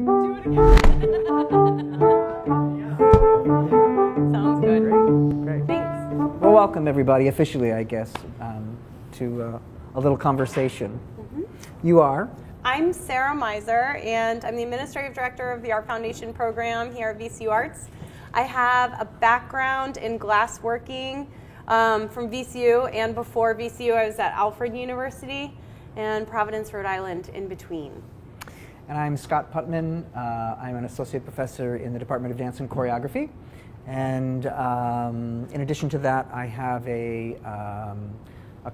Do it again. Sounds good. Great. Thanks. Well, welcome everybody, officially, I guess, to a little conversation. You are? I'm Sarah Miser, and I'm the Administrative Director of the Art Foundation program here at VCU Arts. I have a background in glassworking from VCU, and before VCU I was at Alfred University and Providence, Rhode Island in between. And I'm Scott Putman. I'm an associate professor in the Department of Dance and Choreography. And in addition to that, I have a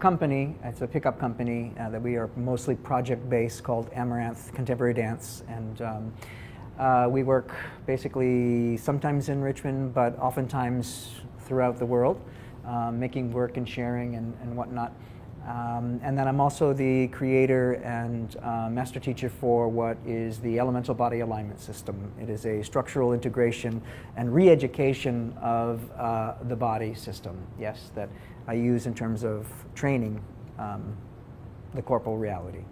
company. It's a pickup company that we are mostly project-based called Amaranth Contemporary Dance. And we work basically sometimes in Richmond, but oftentimes throughout the world, making work and sharing and whatnot. And then I'm also the creator and master teacher for what is the Elemental Body Alignment System. It is a structural integration and re-education of the body system, yes, that I use in terms of training the corporal reality.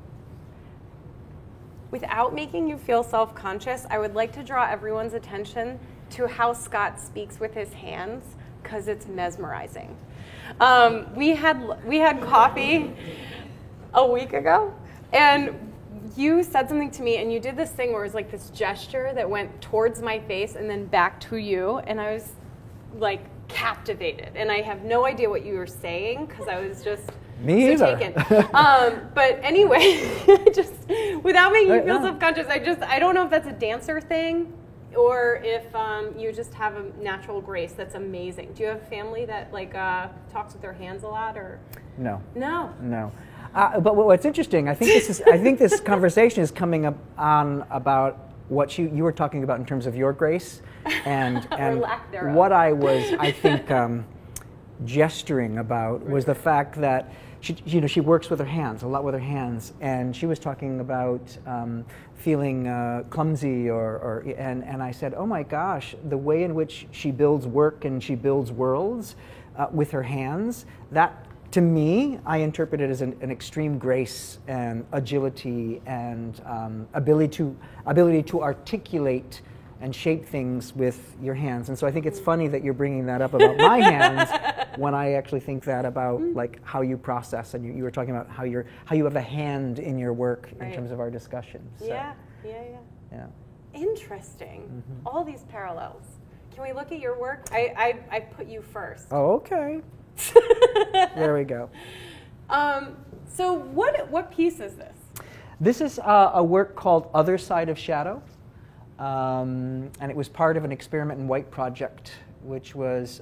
Without making you feel self-conscious, I would like to draw everyone's attention to how Scott speaks with his hands, because it's mesmerizing. We had coffee a week ago, and you said something to me, and you did this thing where it was like this gesture that went towards my face and then back to you, and I was like captivated. And I have no idea what you were saying because I was just Me so either. taken. But anyway, just without making you feel self-conscious, I don't know if that's a dancer thing, or if you just have a natural grace that's amazing. Do you have a family that talks with their hands a lot, or? No. No. No. But what's interesting, I think this conversation is coming up on about what you were talking about in terms of your grace, and lack thereof. what I was, I think, gesturing about was the fact that she works with her hands, a lot with her hands, and she was talking about feeling clumsy, and I said, oh my gosh, the way in which she builds work and she builds worlds with her hands, that to me, I interpret it as an extreme grace and agility and ability to articulate and shape things with your hands. And so I think it's funny that you're bringing that up about my hands when I actually think that about like how you process, and you were talking about how you have a hand in your work in terms of our discussion. So, Yeah. Interesting. Mm-hmm. All these parallels. Can we look at your work? I put you first. Oh, okay. There we go. So what piece is this? This is a work called Other Side of Shadow. And it was part of an Experiment in White project, which was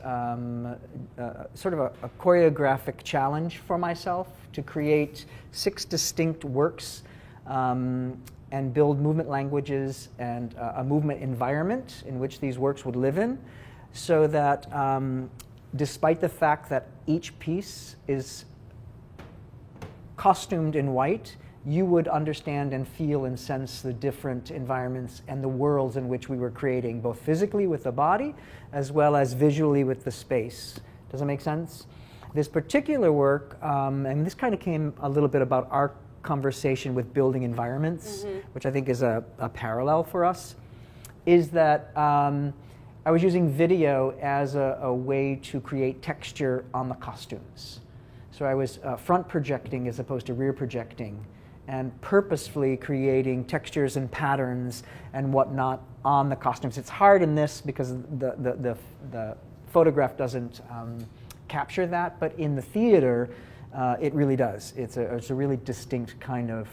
sort of a choreographic challenge for myself to create 6 distinct works and build movement languages and a movement environment in which these works would live in, so that despite the fact that each piece is costumed in white, you would understand and feel and sense the different environments and the worlds in which we were creating, both physically with the body as well as visually with the space. Does that make sense? This particular work, and this kind of came a little bit about our conversation with building environments, which I think is a parallel for us, is that I was using video as a way to create texture on the costumes. So I was front projecting as opposed to rear projecting, and purposefully creating textures and patterns and whatnot on the costumes. It's hard in this because the photograph doesn't capture that, but in the theater, it really does. It's a really distinct kind of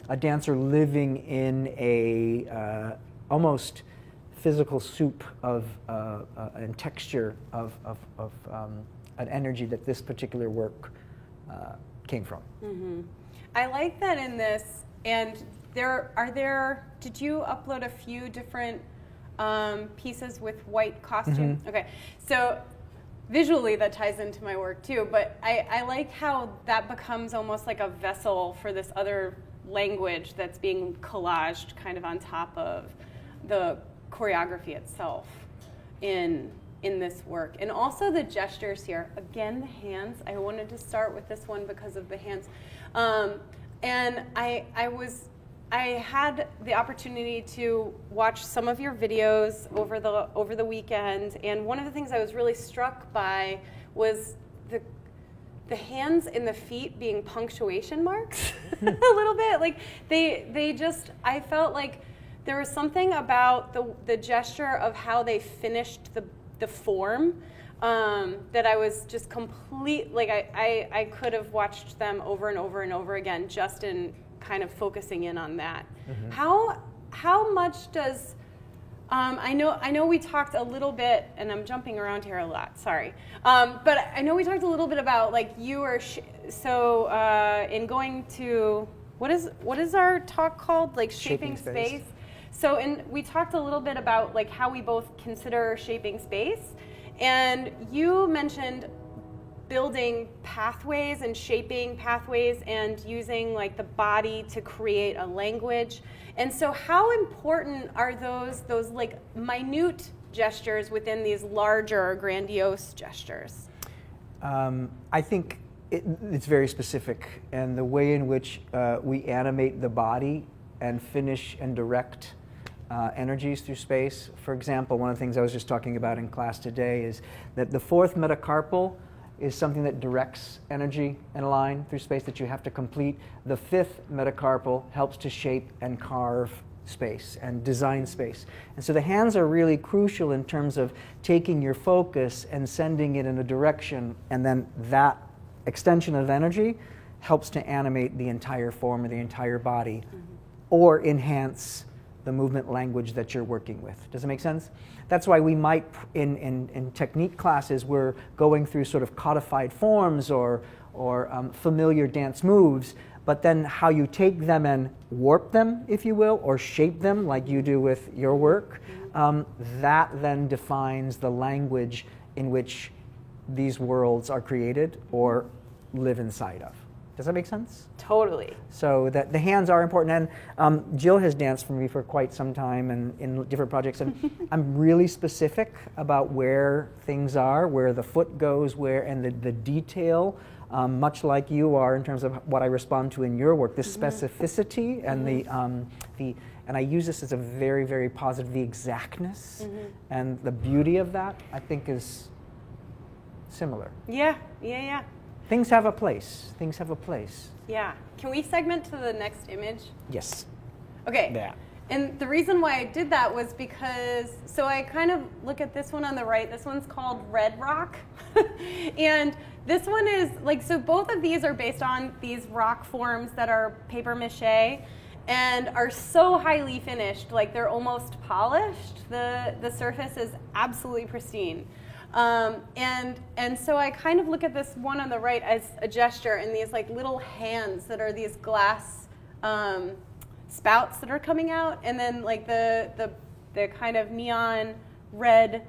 a dancer living in a almost physical soup of and texture of an energy that this particular work came from. Mm-hmm. I like that in this, and did you upload a few different pieces with white costume? Mm-hmm. Okay, so visually that ties into my work too, but I like how that becomes almost like a vessel for this other language that's being collaged kind of on top of the choreography itself in this work. And also the gestures here. Again, the hands. I wanted to start with this one because of the hands. And I was had the opportunity to watch some of your videos over the weekend, and one of the things I was really struck by was the hands and the feet being punctuation marks a little bit. Like they just, I felt like there was something about the gesture of how they finished the form that I was just like I could have watched them over and over and over again just in kind of focusing in on that. Mm-hmm. How much does I know we talked a little bit, and I'm jumping around here a lot, sorry. But I know we talked a little bit about like you are in going to what is our talk called, like shaping space. So we talked a little bit about like how we both consider shaping space, and you mentioned building pathways and shaping pathways and using like the body to create a language. And so how important are those like minute gestures within these larger grandiose gestures? I think it's very specific, and the way in which we animate the body and finish and direct energies through space. For example, one of the things I was just talking about in class today is that the fourth metacarpal is something that directs energy in a line through space that you have to complete. The fifth metacarpal helps to shape and carve space and design space. And so the hands are really crucial in terms of taking your focus and sending it in a direction, and then that extension of energy helps to animate the entire form or the entire body, or enhance the movement language that you're working with. Does it make sense? That's why we might, in technique classes, we're going through sort of codified forms or familiar dance moves, but then how you take them and warp them, if you will, or shape them like you do with your work, that then defines the language in which these worlds are created or live inside of. Does that make sense? Totally. So that the hands are important, and Jill has danced for me for quite some time and in different projects, and I'm really specific about where things are, where the foot goes, and the detail, much like you are in terms of what I respond to in your work, the specificity and and I use this as a very, very positive, the exactness and the beauty of that, I think is similar. Yeah. Things have a place. Things have a place. Yeah. Can we segment to the next image? Yes. Okay. Yeah. And the reason why I did that was because, so I kind of look at this one on the right. This one's called Red Rock. And this one is, like, so both of these are based on these rock forms that are paper mache and are so highly finished, like they're almost polished. The surface is absolutely pristine. And so I kind of look at this one on the right as a gesture, and these like little hands that are these glass spouts that are coming out, and then like the kind of neon red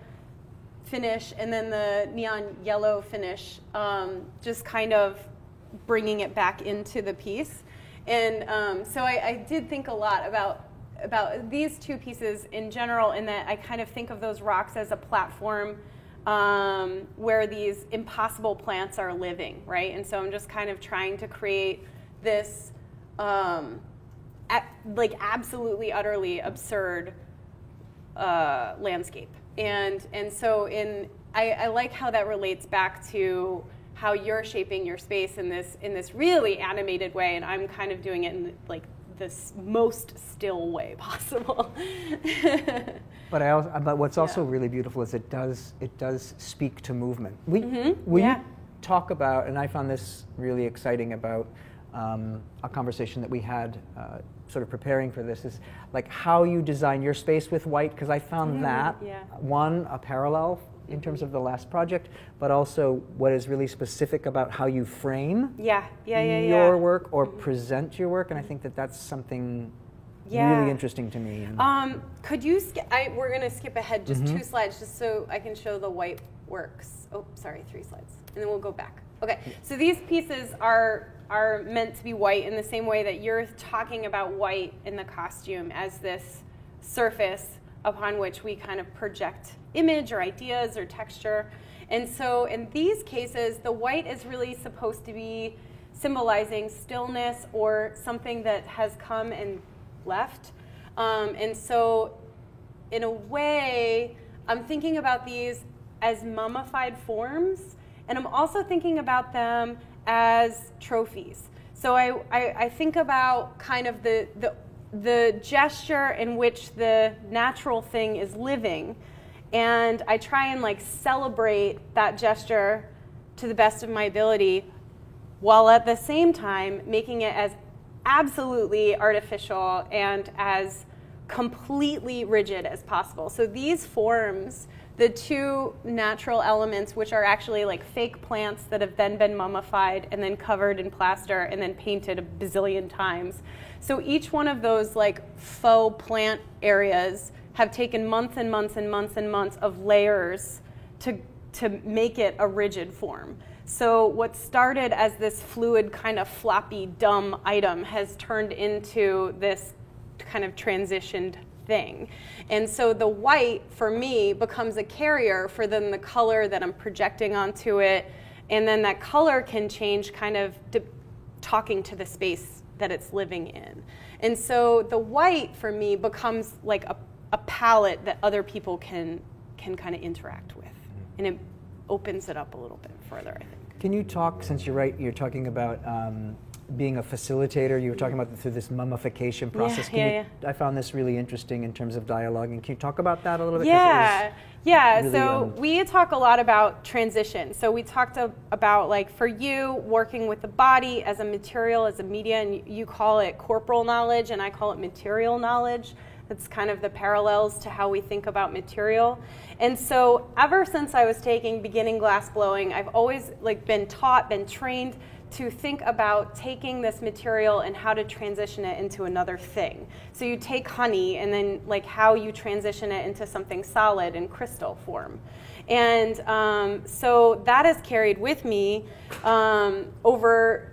finish, and then the neon yellow finish, just kind of bringing it back into the piece. And so I did think a lot about these two pieces in general, in that I kind of think of those rocks as a platform where these impossible plants are living, right? And so I'm just kind of trying to create this like absolutely, utterly absurd landscape. And so I like how that relates back to how you're shaping your space in this really animated way, and I'm kind of doing it in like this most still way possible. But what's also really beautiful is it does speak to movement. We talk about, and I found this really exciting about a conversation that we had sort of preparing for this, is like how you design your space with white, because I found that one, a parallel in terms of the last project, but also what is really specific about how you frame your work or present your work, and I think that that's something really interesting to me. Could you we're going to skip ahead just 2 slides just so I can show the white works. Oh, sorry, 3 slides. And then we'll go back. Okay, so these pieces are meant to be white in the same way that you're talking about white in the costume as this surface upon which we kind of project image or ideas or texture. And so in these cases, the white is really supposed to be symbolizing stillness or something that has come and left. And so in a way, I'm thinking about these as mummified forms, and I'm also thinking about them as trophies. So I think about kind of the gesture in which the natural thing is living, and I try and like celebrate that gesture to the best of my ability, while at the same time making it as absolutely artificial and as completely rigid as possible. So these forms, the two natural elements, which are actually like fake plants that have then been mummified and then covered in plaster and then painted a bazillion times. So each one of those like faux plant areas have taken months and months and months and months of layers to make it a rigid form. So what started as this fluid kind of floppy, dumb item has turned into this kind of transitioned thing. And so the white, for me, becomes a carrier for then the color that I'm projecting onto it. And then that color can change kind of talking to the space that it's living in. And so the white, for me, becomes like a palette that other people can kind of interact with. And it opens it up a little bit further, I think. Can you talk, since you're talking about being a facilitator, you were talking about through this mummification process. I found this really interesting in terms of dialoguing. Can you talk about that a little bit? Yeah. Really, so we talk a lot about transition. So we talked about, like, for you, working with the body as a material, as a media, and you call it corporal knowledge, and I call it material knowledge. That's kind of the parallels to how we think about material. And so ever since I was taking beginning glass blowing, I've always been trained to think about taking this material and how to transition it into another thing. So you take honey and then how you transition it into something solid in crystal form. And so that has carried with me over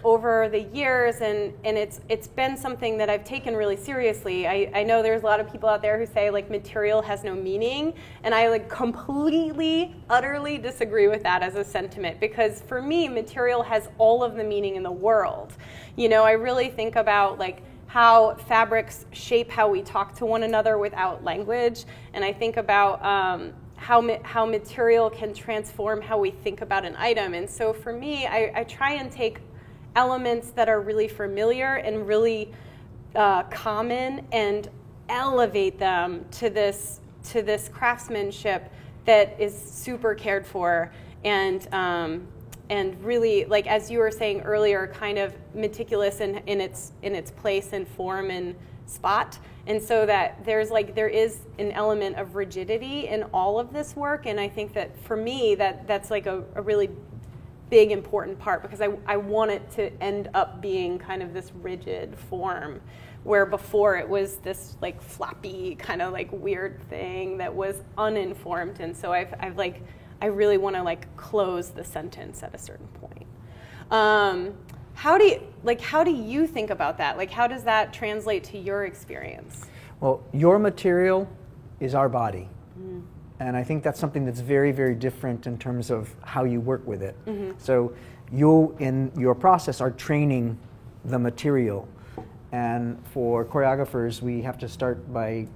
the years, and it's been something that I've taken really seriously. I know there's a lot of people out there who say material has no meaning, and I completely, utterly disagree with that as a sentiment, because for me, material has all of the meaning in the world. I really think about how fabrics shape how we talk to one another without language, and I think about how material can transform how we think about an item. And so for me, I try and take elements that are really familiar and really common and elevate them to this craftsmanship that is super cared for and really, as you were saying earlier, kind of meticulous in its place and form and spot. And so that there is an element of rigidity in all of this work, and I think that for me that's a really big important part, because I want it to end up being kind of this rigid form, where before it was this floppy kind of weird thing that was uninformed. And so I really want to close the sentence at a certain point. How do you think about that? How does that translate to your experience? Well, your material is our body. Mm. And I think that's something that's very, very different in terms of how you work with it. Mm-hmm. So you, in your process, are training the material. And for choreographers, we have to start by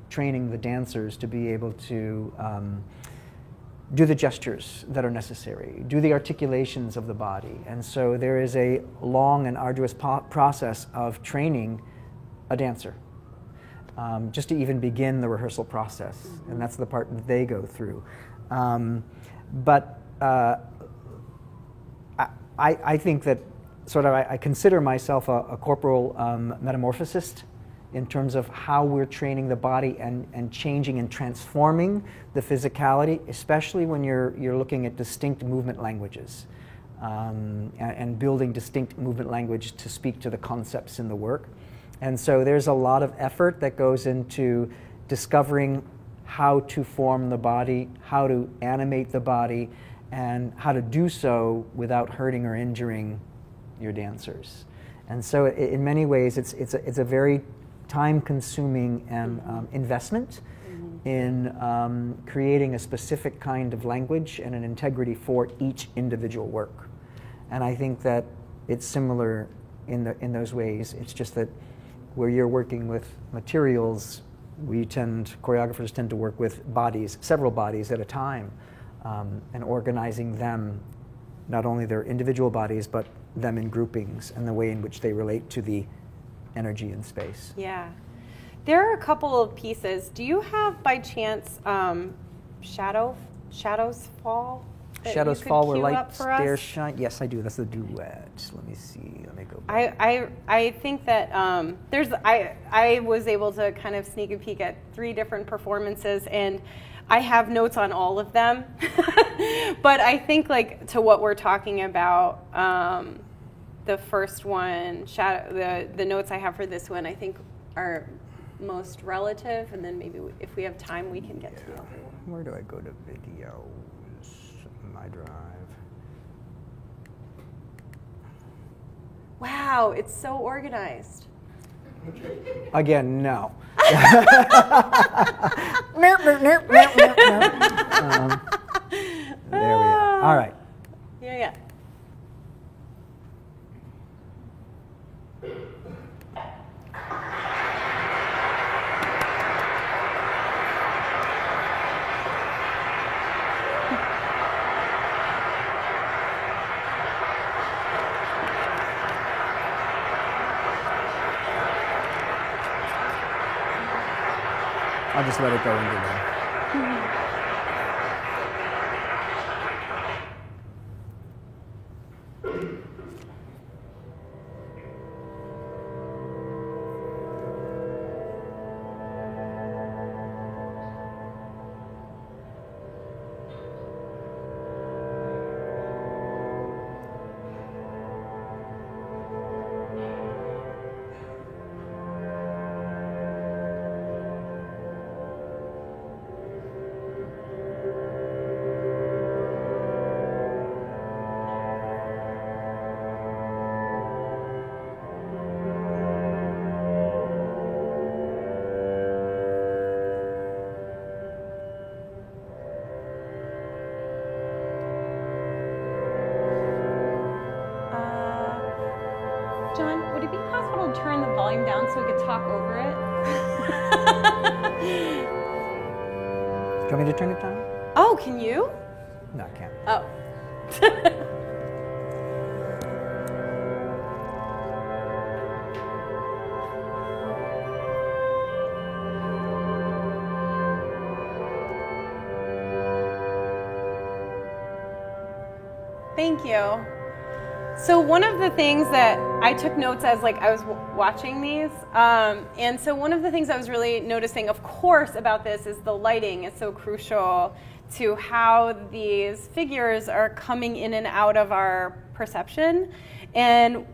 training the dancers to be able to do the gestures that are necessary, do the articulations of the body. And so there is a long and arduous process of training a dancer, just to even begin the rehearsal process. Mm-hmm. And that's the part that they go through. But I think that I consider myself a corporal metamorphosist, in terms of how we're training the body and changing and transforming the physicality, especially when you're looking at distinct movement languages and building distinct movement language to speak to the concepts in the work. And so there's a lot of effort that goes into discovering how to form the body, how to animate the body, and how to do so without hurting or injuring your dancers. And so in many ways, it's a very time-consuming and investment in creating a specific kind of language and an integrity for each individual work. And I think that it's similar in those ways. It's just that where you're working with materials, choreographers tend to work with bodies, several bodies at a time, and organizing them, not only their individual bodies, but them in groupings and the way in which they relate to the energy in space. Yeah. There are a couple of pieces. Do you have, by chance, Shadows Fall? Shadows Fall where light stairs shine. Yes, I do. That's the duet. Let me see. Let me go back. I think that I was able to kind of sneak a peek at 3 different performances, and I have notes on all of them. But I think, like, to what we're talking about, the first one, the notes I have for this one, I think are most relative, and then maybe if we have time, we can get to the other one. Where do I go to videos? My drive. Wow, it's so organized. Again, no. There we are. All right. Yeah. I'll just let it go into there. John, would it be possible to turn the volume down so we could talk over it? Do you want me to turn it down? Oh, can you? No, I can't. Oh. Thank you. So one of the things that I took notes as I was watching these, and so one of the things I was really noticing, of course, about this is the lighting is so crucial to how these figures are coming in and out of our perception. And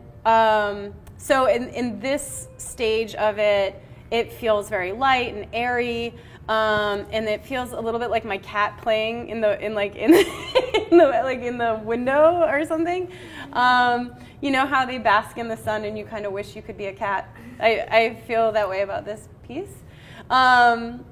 so in this stage of it, it feels very light and airy. And it feels a little bit like my cat playing in the window or something. You know how they bask in the sun and you kind of wish you could be a cat? I feel that way about this piece. And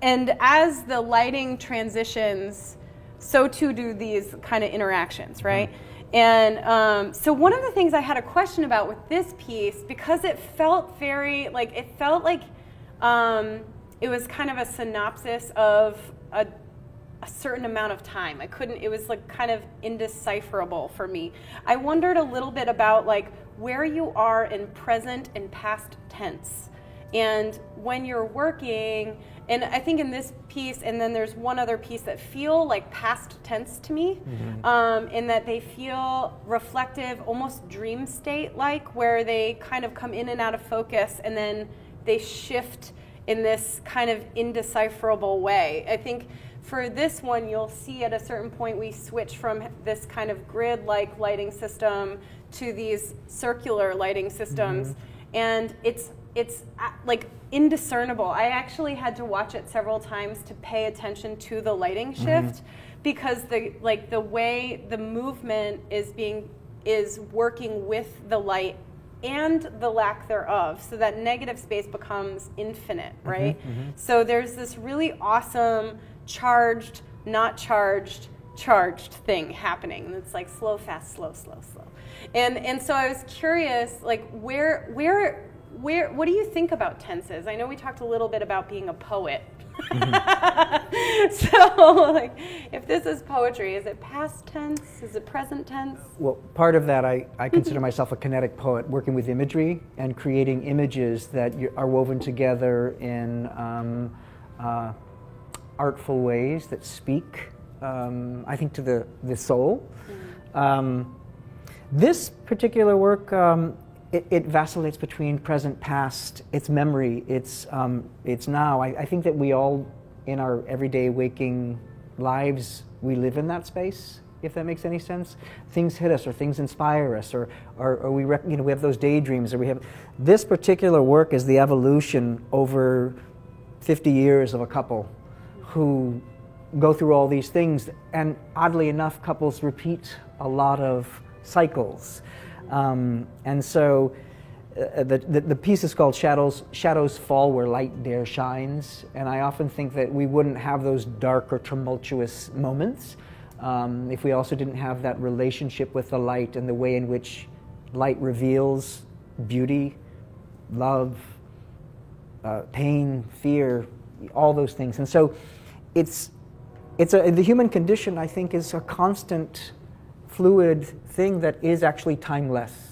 as the lighting transitions, so too do these kind of interactions, right? And so one of the things I had a question about with this piece, because it felt very it was kind of a synopsis of a certain amount of time. It was kind of indecipherable for me. I wondered a little bit about where you are in present and past tense. And when you're working, and I think in this piece, and then there's one other piece that feel like past tense to me, in that they feel reflective, almost dream state-like, where they kind of come in and out of focus, and then they shift in this kind of indecipherable way. I think for this one, you'll see at a certain point we switch from this kind of grid-like lighting system to these circular lighting systems, and it's indiscernible. I actually had to watch it several times to pay attention to the lighting shift, because the way the movement is working with the light and the lack thereof, so that negative space becomes infinite, right? So there's this really awesome charged, not charged, charged thing happening, and it's slow, fast, slow, slow, slow. And so I was curious, where what do you think about tenses? I know we talked a little bit about being a poet. So, like, if this is poetry, is it past tense? Is it present tense? Well, part of that, I consider myself a kinetic poet, working with imagery and creating images that are woven together in artful ways that speak, I think, to the soul. This particular work, it vacillates between present, past, it's memory, it's now. I think that we all, in our everyday waking lives, we live in that space, if that makes any sense. Things hit us, or things inspire us, or we we have those daydreams, or we have. This particular work is the evolution over 50 years of a couple who go through all these things, and oddly enough, couples repeat a lot of cycles. And so the piece is called Shadows. Shadows fall where light dare shines. And I often think that we wouldn't have those dark or tumultuous moments if we also didn't have that relationship with the light and the way in which light reveals beauty, love, pain, fear, all those things. And so the human condition, I think, is a constant fluid thing that is actually timeless.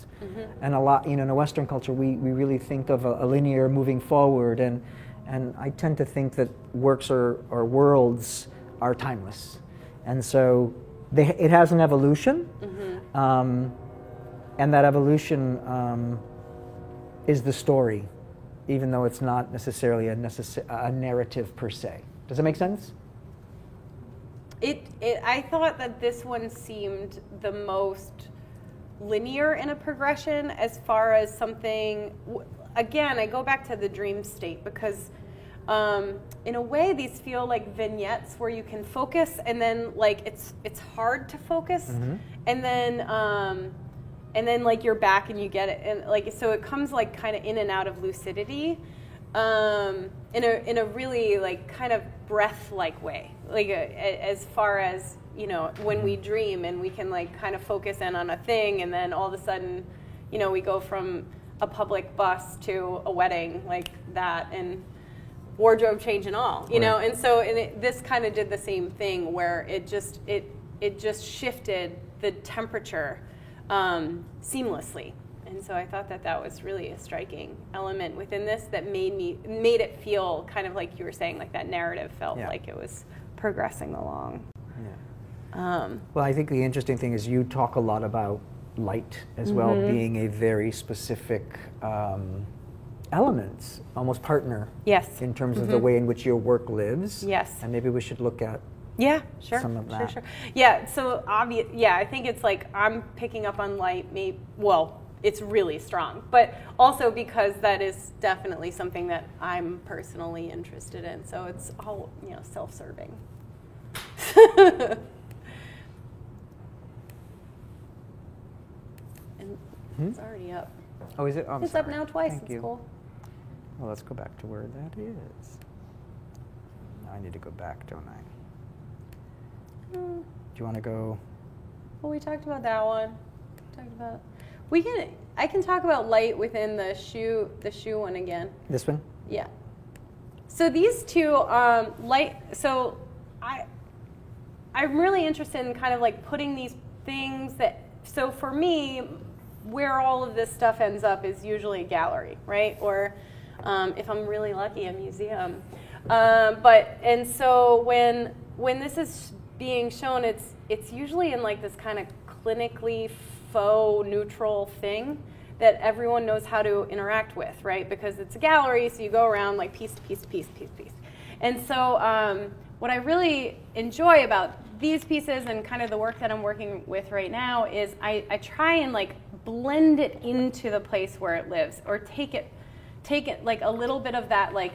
And a lot, in a Western culture, we really think of a linear moving forward, and I tend to think that works or worlds are timeless. And so it has an evolution, and that evolution is the story, even though it's not necessarily a narrative per se. Does that make sense? I thought that this one seemed the most linear in a progression as far as something. Again, I go back to the dream state because in a way these feel like vignettes where you can focus, and then like it's hard to focus, and then like you're back and you get it, and like so it comes like kind of in and out of lucidity in a really like kind of breath-like way, like as far as when we dream and we can like kind of focus in on a thing, and then all of a sudden we go from a public bus to a wedding like that, and wardrobe change and all, Right. and so this kind of did the same thing where it just shifted the temperature seamlessly. And so I thought that was really a striking element within this that made it feel kind of like you were saying, like that narrative felt like it was progressing along. Yeah. Well, I think the interesting thing is you talk a lot about light as well being a very specific element, almost partner. Yes. In terms of the way in which your work lives. Yes. And maybe we should look at some of that. Sure. Yeah. So obvious. Yeah, I think it's like I'm picking up on light. It's really strong, but also because that is definitely something that I'm personally interested in. So it's all self-serving. And it's already up. Oh, is it? Oh, it's up now twice. Thank it's you. cool. Well, let's go back to where that is. Now I need to go back, don't I? Do you want to go? Well, we talked about that one. I can talk about light within the shoe one again. This one? Yeah. So these two light. So I'm really interested in kind of like putting these things that. So for me, where all of this stuff ends up is usually a gallery, right? Or if I'm really lucky, a museum. And so when this is being shown, it's usually in like this kind of clinically faux neutral thing that everyone knows how to interact with, right? Because it's a gallery, so you go around like piece to piece to piece to piece to piece. And so what I really enjoy about these pieces and kind of the work that I'm working with right now is I try and like blend it into the place where it lives, or take it like a little bit of that, like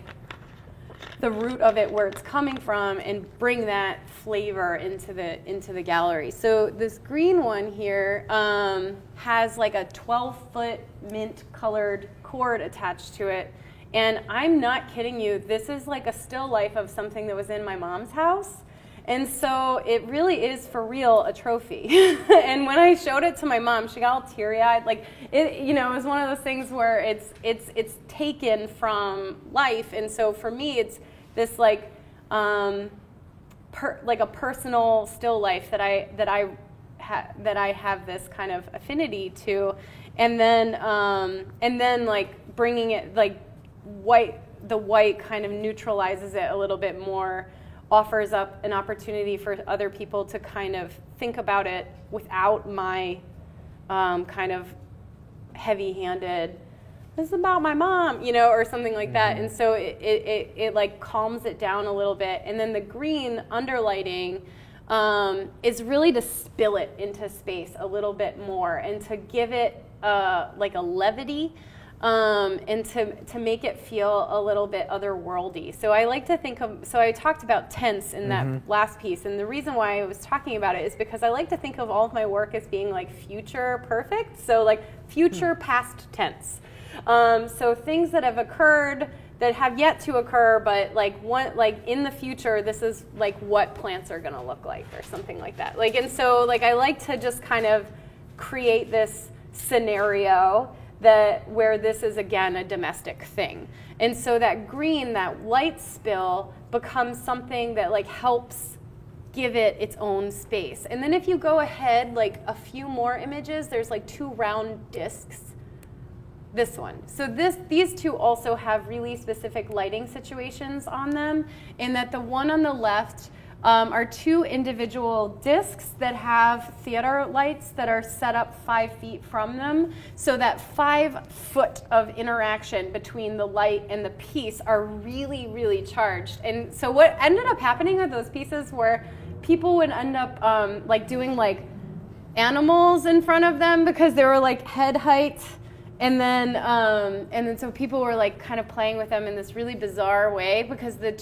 the root of it where it's coming from, and bring that flavor into the gallery. So this green one here has like a 12-foot mint colored cord attached to it, and I'm not kidding you, this is like a still life of something that was in my mom's house, And so it really is for real a trophy. And when I showed it to my mom, she got all teary-eyed. Like it, you know, it was one of those things where it's taken from life. And so for me, it's this like a personal still life that I have this kind of affinity to, and then like bringing it like the white kind of neutralizes it a little bit more, offers up an opportunity for other people to kind of think about it without my kind of heavy-handed, this is about my mom, you know, or something like that. And so it like calms it down a little bit. And then the green underlighting is really to spill it into space a little bit more and to give it like a levity. And to make it feel a little bit otherworldly. So I like to think of, so I talked about tense in that last piece, and the reason why I was talking about it is because I like to think of all of my work as being like future perfect, so like future past tense. So things that have occurred, that have yet to occur, but like in the future, this is like what plants are gonna look like or something like that. Like, and so like I like to just kind of create this scenario where this is again a domestic thing. And so that green, that light spill becomes something that like helps give it its own space. And then if you go ahead like a few more images, there's like 2 round discs. This one. So these two also have really specific lighting situations on them, in that the one on the left are 2 individual discs that have theater lights that are set up 5 feet from them, so that 5 foot of interaction between the light and the piece are really, really charged. And so what ended up happening with those pieces where people would end up like doing like animals in front of them because they were like head height. And then so people were like kind of playing with them in this really bizarre way, because the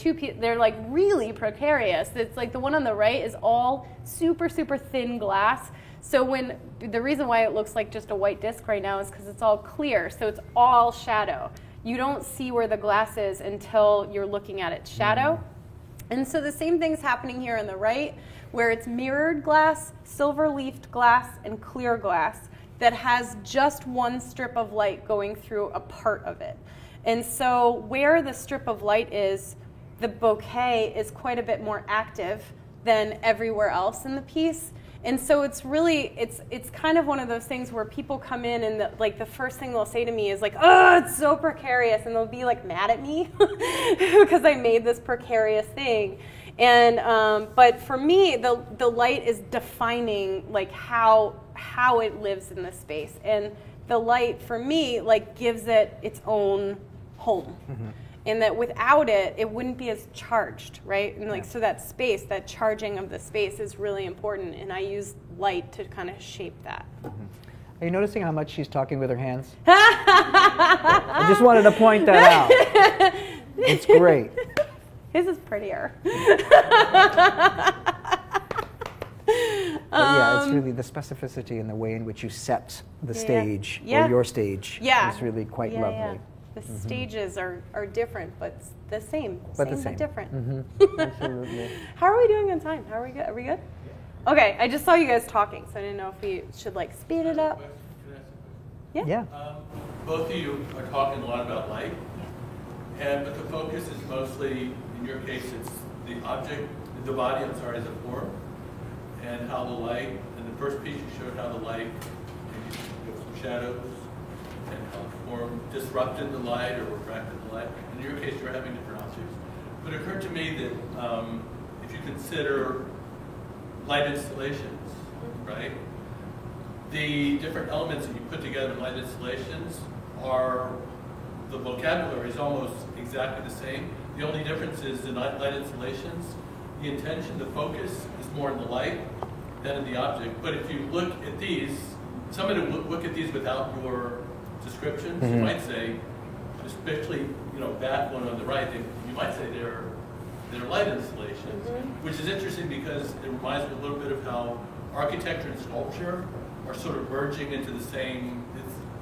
they're like really precarious. It's like the one on the right is all super, super thin glass. So the reason why it looks like just a white disc right now is because it's all clear. So it's all shadow. You don't see where the glass is until you're looking at its shadow. And so the same thing's happening here on the right, where it's mirrored glass, silver-leafed glass, and clear glass that has just one strip of light going through a part of it. And so where the strip of light is, the bouquet is quite a bit more active than everywhere else in the piece. And so it's really, it's kind of one of those things where people come in and the first thing they'll say to me is like, oh, it's so precarious. And they'll be like mad at me because I made this precarious thing. And but for me, the light is defining like how it lives in the space, and the light for me like gives it its own home, and that without it, it wouldn't be as charged, right? And like so that space, that charging of the space is really important, and I use light to kind of shape that. Are you noticing how much she's talking with her hands? I just wanted to point that out. It's great. His is prettier. Yeah, it's really the specificity in the way in which you set the stage, or your stage, is really quite lovely. Yeah. The stages are different, but the same. But different. Absolutely. How are we doing on time? How are we good? Are we good? Yeah. Okay, I just saw you guys talking, so I didn't know if we should like speed it up. Yeah. Both of you are talking a lot about light, but the focus is mostly, in your case, it's the object, the body, is a form, and how the light, in the first piece you showed how the light, there were some shadows, and how the form disrupted the light or refracted the light. In your case, you're having different objects. But it occurred to me that if you consider light installations, right, the different elements that you put together in light installations are, the vocabulary is almost exactly the same. The only difference is in light installations, the intention, the focus is more in the light than in the object. But if you look at these, somebody would look at these without your descriptions, you might say, especially that one on the right, you might say they're light installations, which is interesting because it reminds me a little bit of how architecture and sculpture are sort of merging into the same.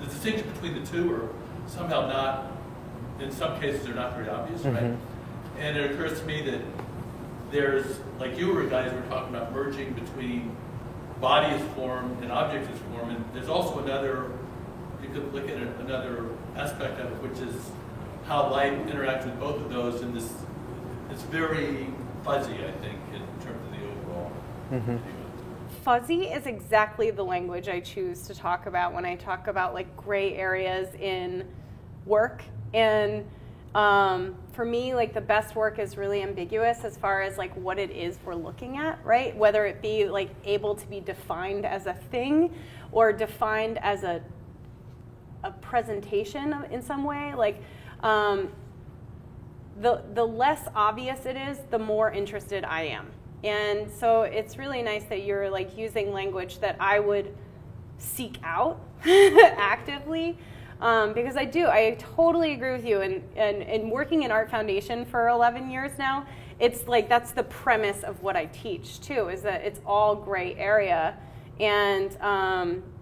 The distinction between the two are somehow not, in some cases, they're not very obvious, right? And it occurs to me that there's, like you guys were talking about merging between body as form and object as form, and there's also another, you could look at another aspect of it, which is how light interacts with both of those, and this, it's very fuzzy, I think, in terms of the overall. Mm-hmm. Fuzzy is exactly the language I choose to talk about when I talk about like gray areas in work. And for me, like the best work is really ambiguous as far as like what it is we're looking at, right? Whether it be like able to be defined as a thing or defined as a presentation in some way. Like the less obvious it is, the more interested I am. And so it's really nice that you're like using language that I would seek out actively, because I totally agree with you. And working in Art Foundation for 11 years now, it's like that's the premise of what I teach too, is that it's all gray area, and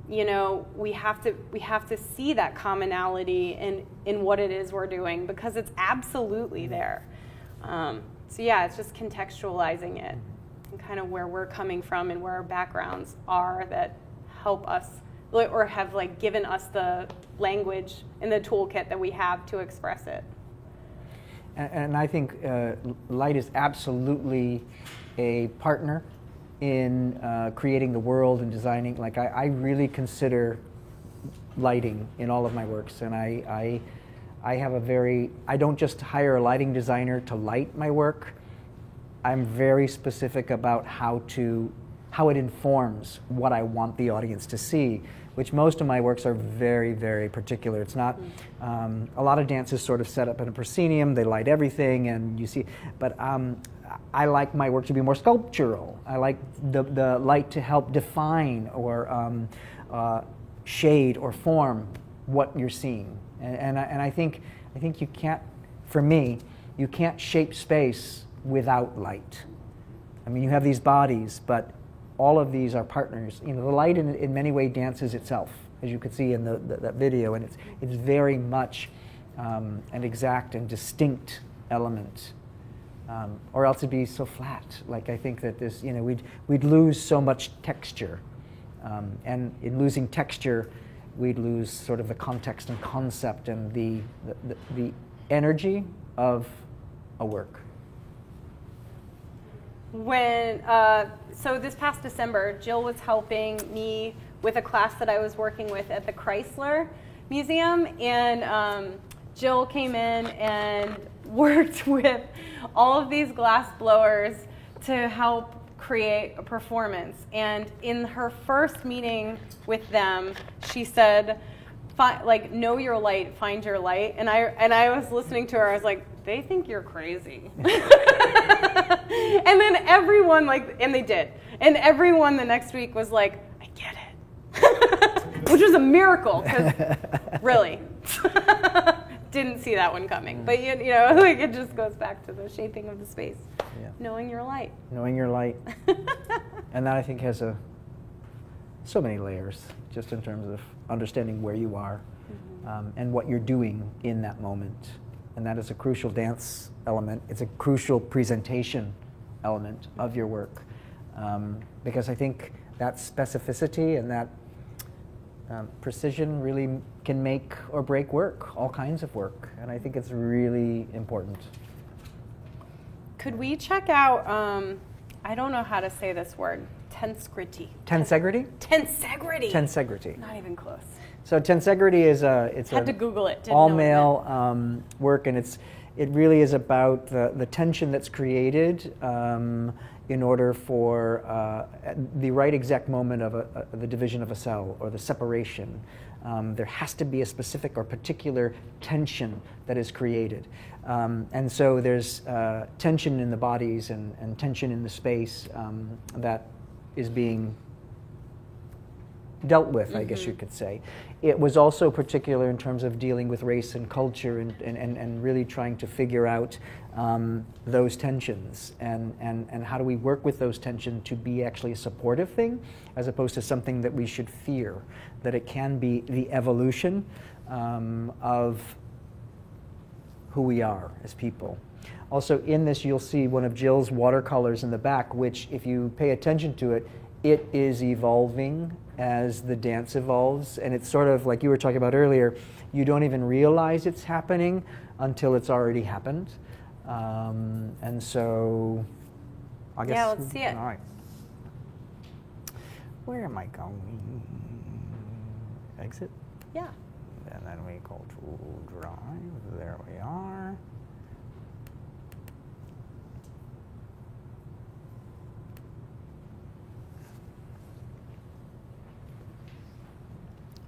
you know, we have to see that commonality in what it is we're doing, because it's absolutely there. So yeah, it's just contextualizing it and kind of where we're coming from and where our backgrounds are that help us or have like given us the language and the toolkit that we have to express it. And I think light is absolutely a partner in creating the world and designing. Like I really consider lighting in all of my works, and I have I don't just hire a lighting designer to light my work. I'm very specific about how it informs what I want the audience to see, which most of my works are very, very particular. It's not, a lot of dance is sort of set up in a proscenium, they light everything and you see, but I like my work to be more sculptural. I like the light to help define or shade or form what you're seeing. And I think you can't, for me, you can't shape space without light. I mean, you have these bodies, but all of these are partners. You know, the light in many ways dances itself, as you could see in that video, and it's very much an exact and distinct element, or else it'd be so flat. Like I think that this, you know, we'd lose so much texture, and in losing texture, we'd lose sort of the context and concept and the energy of a work. So this past December, Jill was helping me with a class that I was working with at the Chrysler Museum, and Jill came in and worked with all of these glass blowers to help create a performance. And in her first meeting with them, she said, like, know your light, find your light. And I was listening to her, I was like, they think you're crazy. And then everyone, like, and they did. And everyone the next week was like, I get it. Which was a miracle, because really, didn't see that one coming. But, you know, like, it just goes back to the shaping of the space. Yeah. Knowing your light. Knowing your light. And that, I think, has so many layers, just in terms of understanding where you are, and what you're doing in that moment. And that is a crucial dance element. It's a crucial presentation element of your work, because I think that specificity and that precision really can make or break work, all kinds of work. And I think it's really important. Could we check out, I don't know how to say this word, tensegrity. Tensegrity? Tensegrity. Tensegrity. Not even close. So tensegrity is had to Google it. All male work, and it really is about the tension that's created in order for the right exact moment of the division of a cell or the separation. There has to be a specific or particular tension that is created. And so there's tension in the bodies and tension in the space that is being dealt with, I guess you could say. It was also particular in terms of dealing with race and culture and really trying to figure out those tensions and how do we work with those tensions to be actually a supportive thing as opposed to something that we should fear, that it can be the evolution of who we are as people. Also in this, you'll see one of Jill's watercolors in the back, which if you pay attention to it, it is evolving as the dance evolves. And it's sort of like you were talking about earlier, you don't even realize it's happening until it's already happened. And so, I guess. Yeah, let's see it. All right. Where am I going? Exit? Yeah. And then we go to drive. There we are.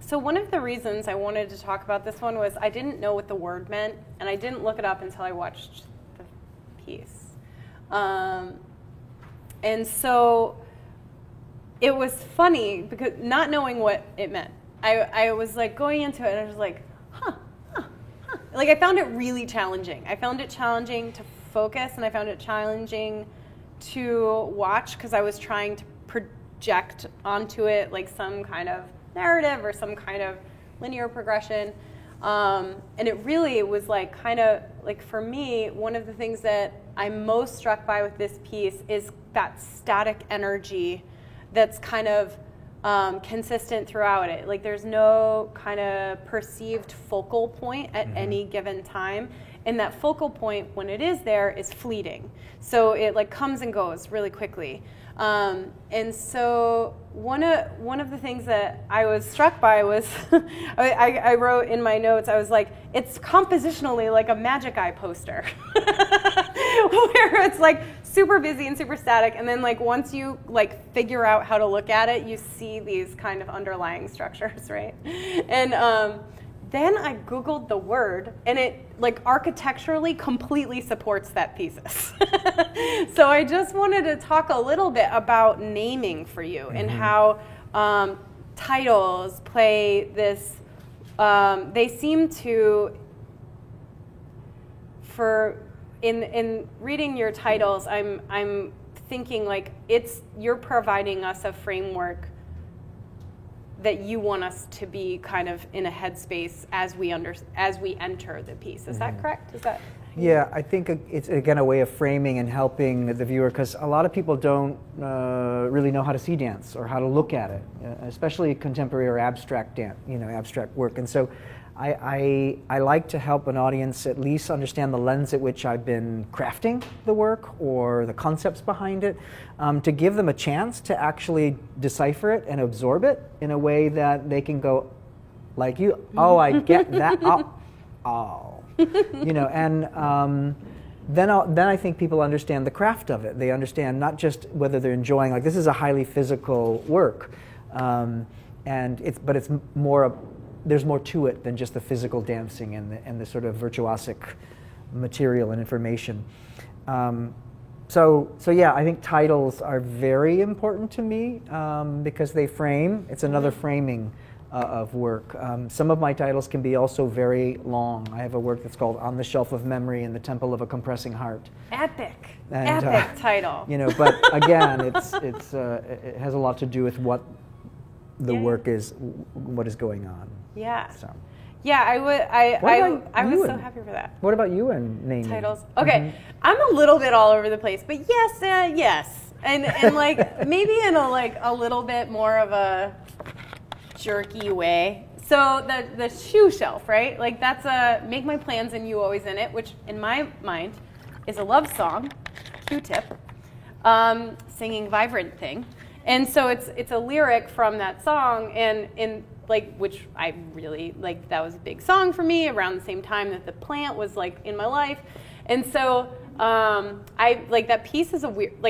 So one of the reasons I wanted to talk about this one was I didn't know what the word meant, and I didn't look it up until I watched the piece. And so it was funny because not knowing what it meant, I was like going into it and I was like, huh. Like I found it really challenging. I found it challenging to focus, and I found it challenging to watch because I was trying to project onto it like some kind of narrative or some kind of linear progression. And it really was like kind of like for me, one of the things that I'm most struck by with this piece is that static energy that's kind of consistent throughout it. Like there's no kind of perceived focal point at any given time. And that focal point, when it is there, is fleeting. So it like comes and goes really quickly. And so one of the things that I was struck by was, I wrote in my notes, I was like, it's compositionally like a Magic Eye poster, where it's like super busy and super static, and then like once you like figure out how to look at it, you see these kind of underlying structures, right? And then I Googled the word, and it like architecturally completely supports that thesis. So I just wanted to talk a little bit about naming for you and how titles play this, they seem to, in reading your titles, I'm thinking like you're providing us a framework that you want us to be kind of in a headspace as we enter the piece. Is that correct? Is that? Yeah, I think it's again a way of framing and helping the viewer, because a lot of people don't really know how to see dance or how to look at it, especially contemporary or abstract dance, abstract work. And so I like to help an audience at least understand the lens at which I've been crafting the work or the concepts behind it, to give them a chance to actually decipher it and absorb it in a way that they can go, like you, oh, I get that, and then I think people understand the craft of it. They understand not just whether they're enjoying, like this is a highly physical work, and it's more. There's more to it than just the physical dancing and the sort of virtuosic material and information. So yeah, I think titles are very important to me because they frame. It's another framing of work. Some of my titles can be also very long. I have a work that's called On the Shelf of Memory in the Temple of a Compressing Heart. Epic title. But again, it has a lot to do with what the work is, what is going on. Yeah. So. Yeah, I was so happy for that. What about you and naming? Titles. Okay, I'm a little bit all over the place, but yes. And like maybe in a little bit more of a jerky way. So the shoe shelf, right? Like that's a Make My Plans and You Always in It, which in my mind is a love song, Q-Tip, singing Vibrant Thing. And so it's a lyric from that song, and which I really like. That was a big song for me around the same time that the plant was like in my life, and so I like that piece is a weird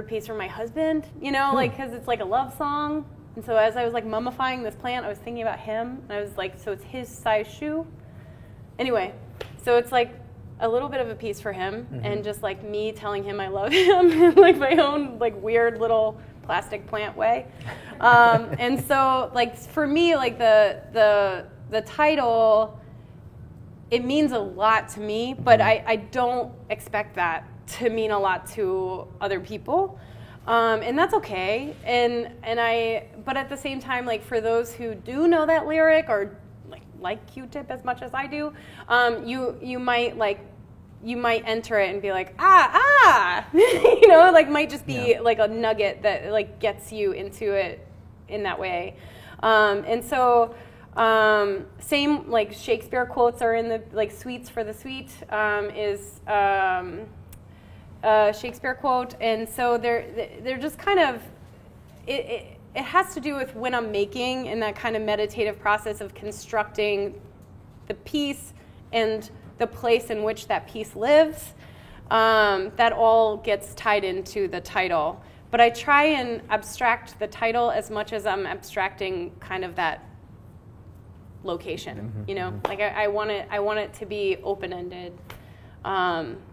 piece for my husband, because it's like a love song. And so as I was like mummifying this plant, I was thinking about him, and I was like, so it's his size shoe. Anyway, so it's like a little bit of a piece for him, and just like me telling him I love him in like my own like weird little plastic plant way. And so like for me, like the title, it means a lot to me, but I don't expect that to mean a lot to other people. And that's okay. But at the same time, like for those who do know that lyric or like Q-Tip as much as I do, you might like you might enter it and be like, you know, like might just be like a nugget that like gets you into it in that way. And so same like Shakespeare quotes are in the like Sweets for the Sweet is a Shakespeare quote. And so they're just kind of, it has to do with when I'm making and that kind of meditative process of constructing the piece and the place in which that piece lives. That all gets tied into the title. But I try and abstract the title as much as I'm abstracting kind of that location. You know, like I want it to be open-ended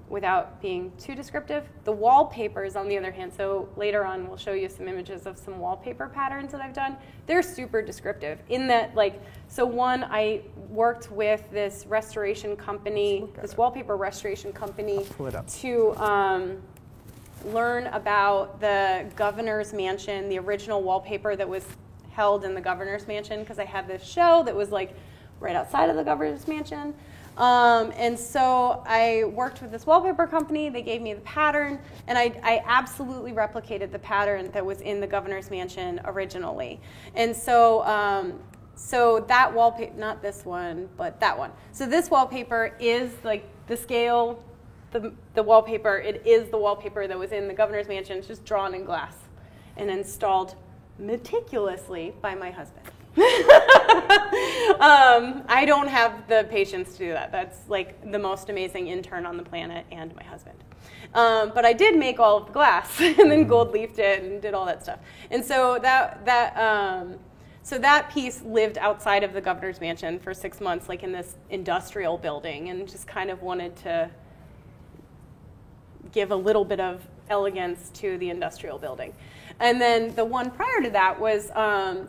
without being too descriptive. The wallpapers, on the other hand, so later on we'll show you some images of some wallpaper patterns that I've done. They're super descriptive in that, like, so one, I worked with this restoration company, this wallpaper restoration company, to learn about the governor's mansion, the original wallpaper that was held in the governor's mansion, because I had this show that was like right outside of the governor's mansion. And so I worked with this wallpaper company. They gave me the pattern, and I absolutely replicated the pattern that was in the governor's mansion originally. And so so that wallpaper, not this one, but that one. So this wallpaper is like the scale, the wallpaper, it is the wallpaper that was in the governor's mansion. It's just drawn in glass and installed meticulously by my husband. I don't have the patience to do that. That's like the most amazing intern on the planet and my husband. But I did make all of the glass and then gold leafed it and did all that stuff. And so that piece lived outside of the governor's mansion for 6 months, like in this industrial building, and just kind of wanted to give a little bit of elegance to the industrial building. And then the one prior to that was,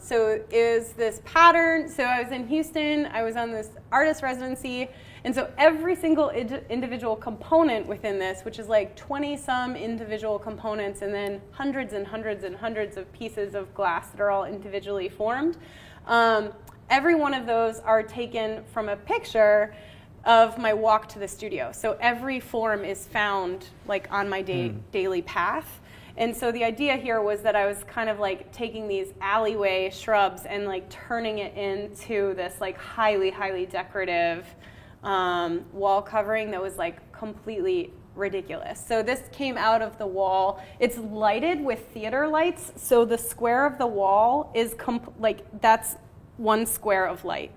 so is this pattern. So I was in Houston, I was on this artist residency, and so every single individual component within this, which is like 20-some individual components, and then hundreds and hundreds and hundreds of pieces of glass that are all individually formed, every one of those are taken from a picture of my walk to the studio. So every form is found like on my daily path. And so the idea here was that I was kind of like taking these alleyway shrubs and like turning it into this like highly, highly decorative wall covering that was like completely ridiculous. So this came out of the wall. It's lighted with theater lights. So the square of the wall is that's one square of light.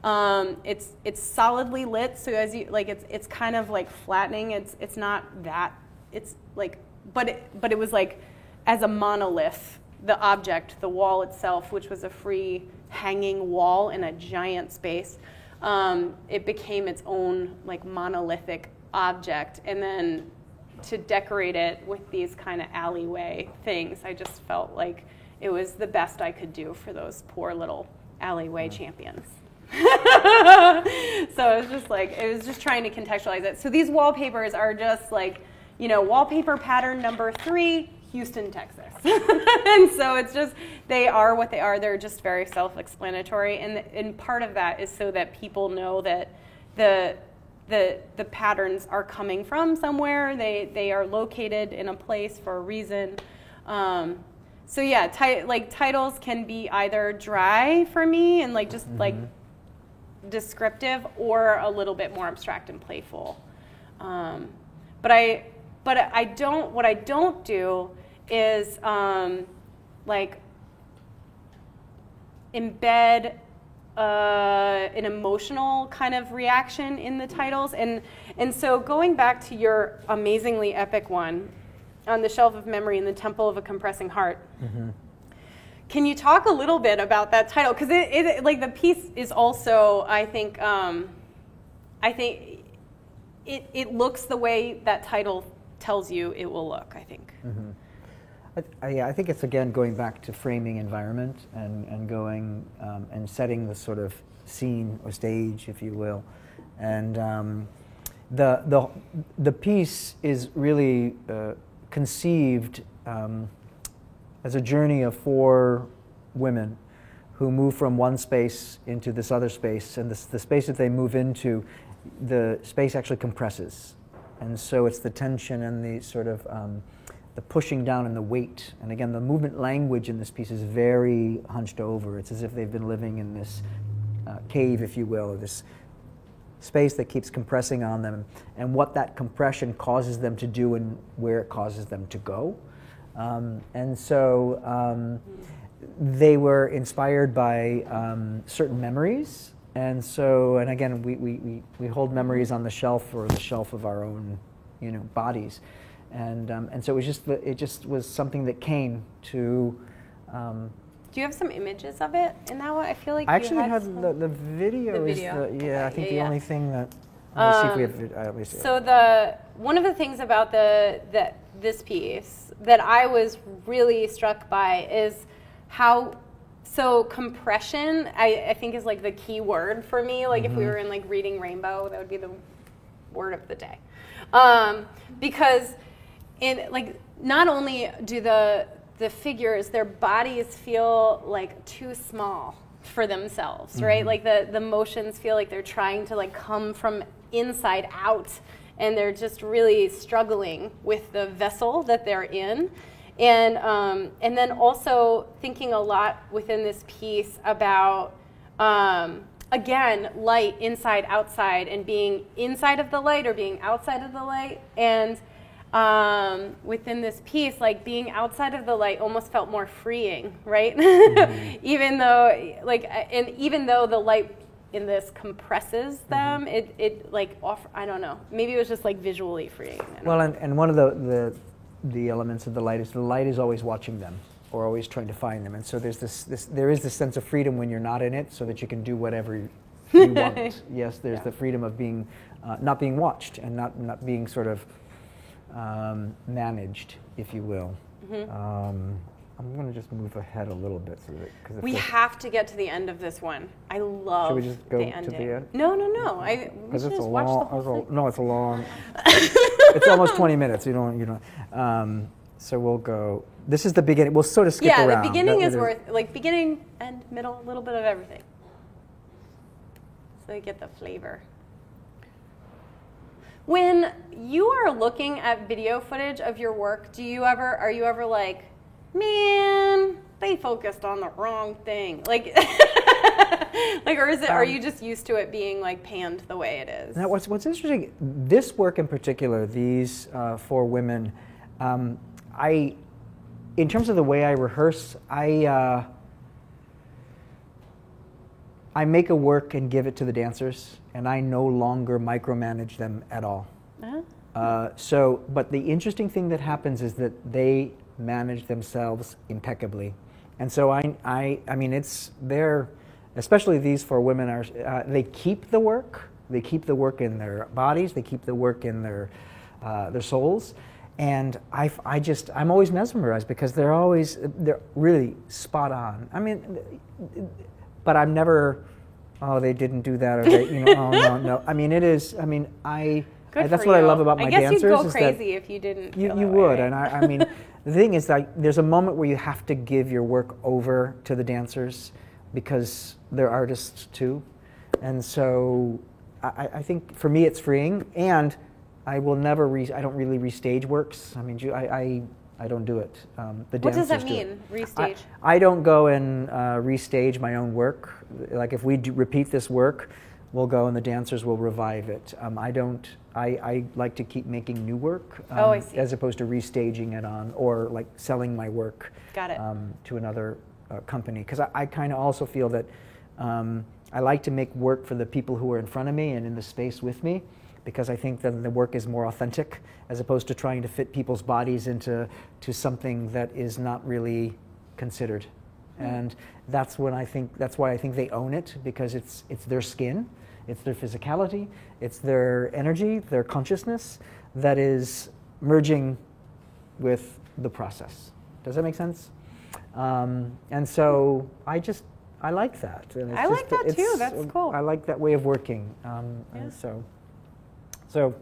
It's solidly lit. So as you like, it's kind of like flattening. It's not that. It's like. But it was like, as a monolith, the object, the wall itself, which was a free hanging wall in a giant space, it became its own like monolithic object. And then to decorate it with these kind of alleyway things, I just felt like it was the best I could do for those poor little alleyway champions. So it was just trying to contextualize it. So these wallpapers are just like, you know, wallpaper pattern number 3, Houston, Texas. And so it's just, they are what they are. They're just very self-explanatory. And part of that is so that people know that the patterns are coming from somewhere. They are located in a place for a reason. So yeah, titles can be either dry for me and like just like descriptive, or a little bit more abstract and playful. But I don't. What I don't do is like embed an emotional kind of reaction in the titles, and so going back to your amazingly epic one, On the Shelf of Memory in the Temple of a Compressing Heart. Can you talk a little bit about that title? Because it like the piece is also, I think it looks the way that title tells you it will look, I think. I think it's, again, going back to framing environment and going and setting the sort of scene or stage, if you will. And the piece is really conceived as a journey of 4 women who move from one space into this other space, and the space that they move into, the space actually compresses. And so it's the tension and the sort of the pushing down and the weight. And again, the movement language in this piece is very hunched over. It's as if they've been living in this cave, if you will, or this space that keeps compressing on them, and what that compression causes them to do and where it causes them to go. And so they were inspired by certain memories. And so, and again, we hold memories on the shelf or the shelf of our own, bodies. And so it just was something that came to. Do you have some images of it in that one? I feel like I actually you have some... the video. The is video. I think the only thing that. Let me see if we have. Let me see. So one of the things about this piece that I was really struck by is how. So compression, I think, is like the key word for me. Like if we were in like reading Rainbow, that would be the word of the day, because not only do the figures, their bodies feel like too small for themselves, right? Like the motions feel like they're trying to like come from inside out, and they're just really struggling with the vessel that they're in. And then also thinking a lot within this piece about, again, light inside, outside, and being inside of the light or being outside of the light. And within this piece, like being outside of the light almost felt more freeing, right? even though the light in this compresses them, it like I don't know. Maybe it was just like visually freeing. Well, and one of the elements of the light is always watching them or always trying to find them, and so there is this sense of freedom when you're not in it, so that you can do whatever you want. Yes, there's the freedom of being not being watched and not being sort of managed, if you will. I'm going to just move ahead a little bit so that we have to get to the end of this one. I love. Should we just go the to ending. the end? No. Because it's just a watch long. the whole thing. No, it's a long. It's almost 20 minutes. You don't. So we'll go. This is the beginning. We'll sort of skip around. Yeah, the beginning is worth beginning, end, middle, a little bit of everything. So you get the flavor. When you are looking at video footage of your work, are you ever like, man, they focused on the wrong thing, or is it? Are you just used to it being like panned the way it is? Now, what's interesting, this work in particular, these 4 women, in terms of the way I rehearse, I make a work and give it to the dancers, and I no longer micromanage them at all. But the interesting thing that happens is that they manage themselves impeccably, and so I mean, especially these 4 women are they keep the work. They keep the work in their bodies. They keep the work in their souls. And I'm always mesmerized because they're really spot on. I mean, but I'm never, they didn't do that, or they, oh no. I mean, that's what I love about my dancers. I guess you'd go crazy if you didn't. You would, and I mean, the thing is that there's a moment where you have to give your work over to the dancers because they're artists too, and so I think for me it's freeing, and I will never I don't really restage works. I mean, I don't do it. The what does that dancers mean, restage? I don't go and restage my own work. Like if we repeat this work, we'll go and the dancers will revive it. I like to keep making new work I see. As opposed to restaging it on or like selling my work Got it. To another company. Because I kind of also feel that I like to make work for the people who are in front of me and in the space with me, because I think that the work is more authentic as opposed to trying to fit people's bodies into something that is not really considered. And that's why I think they own it, because it's their skin, it's their physicality, it's their energy, their consciousness that is merging with the process. Does that make sense? And so I like that. And I like that too. That's cool. I like that way of working. And so do you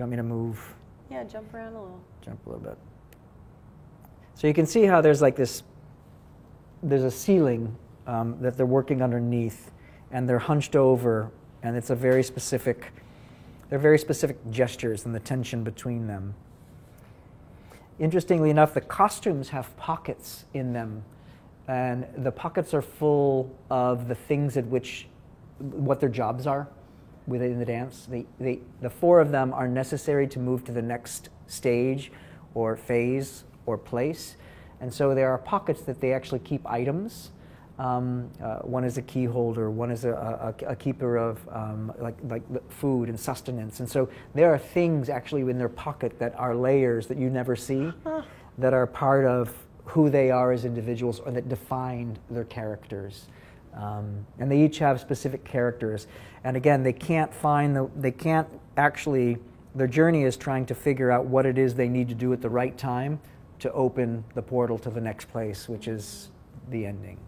want me to move? Yeah, jump around a little. Jump a little bit. So you can see how there's a ceiling that they're working underneath, and they're hunched over, and it's a very specific They're very specific gestures and the tension between them. Interestingly enough, the costumes have pockets in them, and the pockets are full of the things at which, what their jobs are within the dance. The four of them are necessary to move to the next stage or phase or place. And so there are pockets that they actually keep items. One is a key holder, one is a keeper of like food and sustenance. And so there are things actually in their pocket that are layers that you never see, that are part of who they are as individuals or that define their characters. And they each have specific characters. And again, they can't actually, their journey is trying to figure out what it is they need to do at the right time to open the portal to the next place, which is the ending.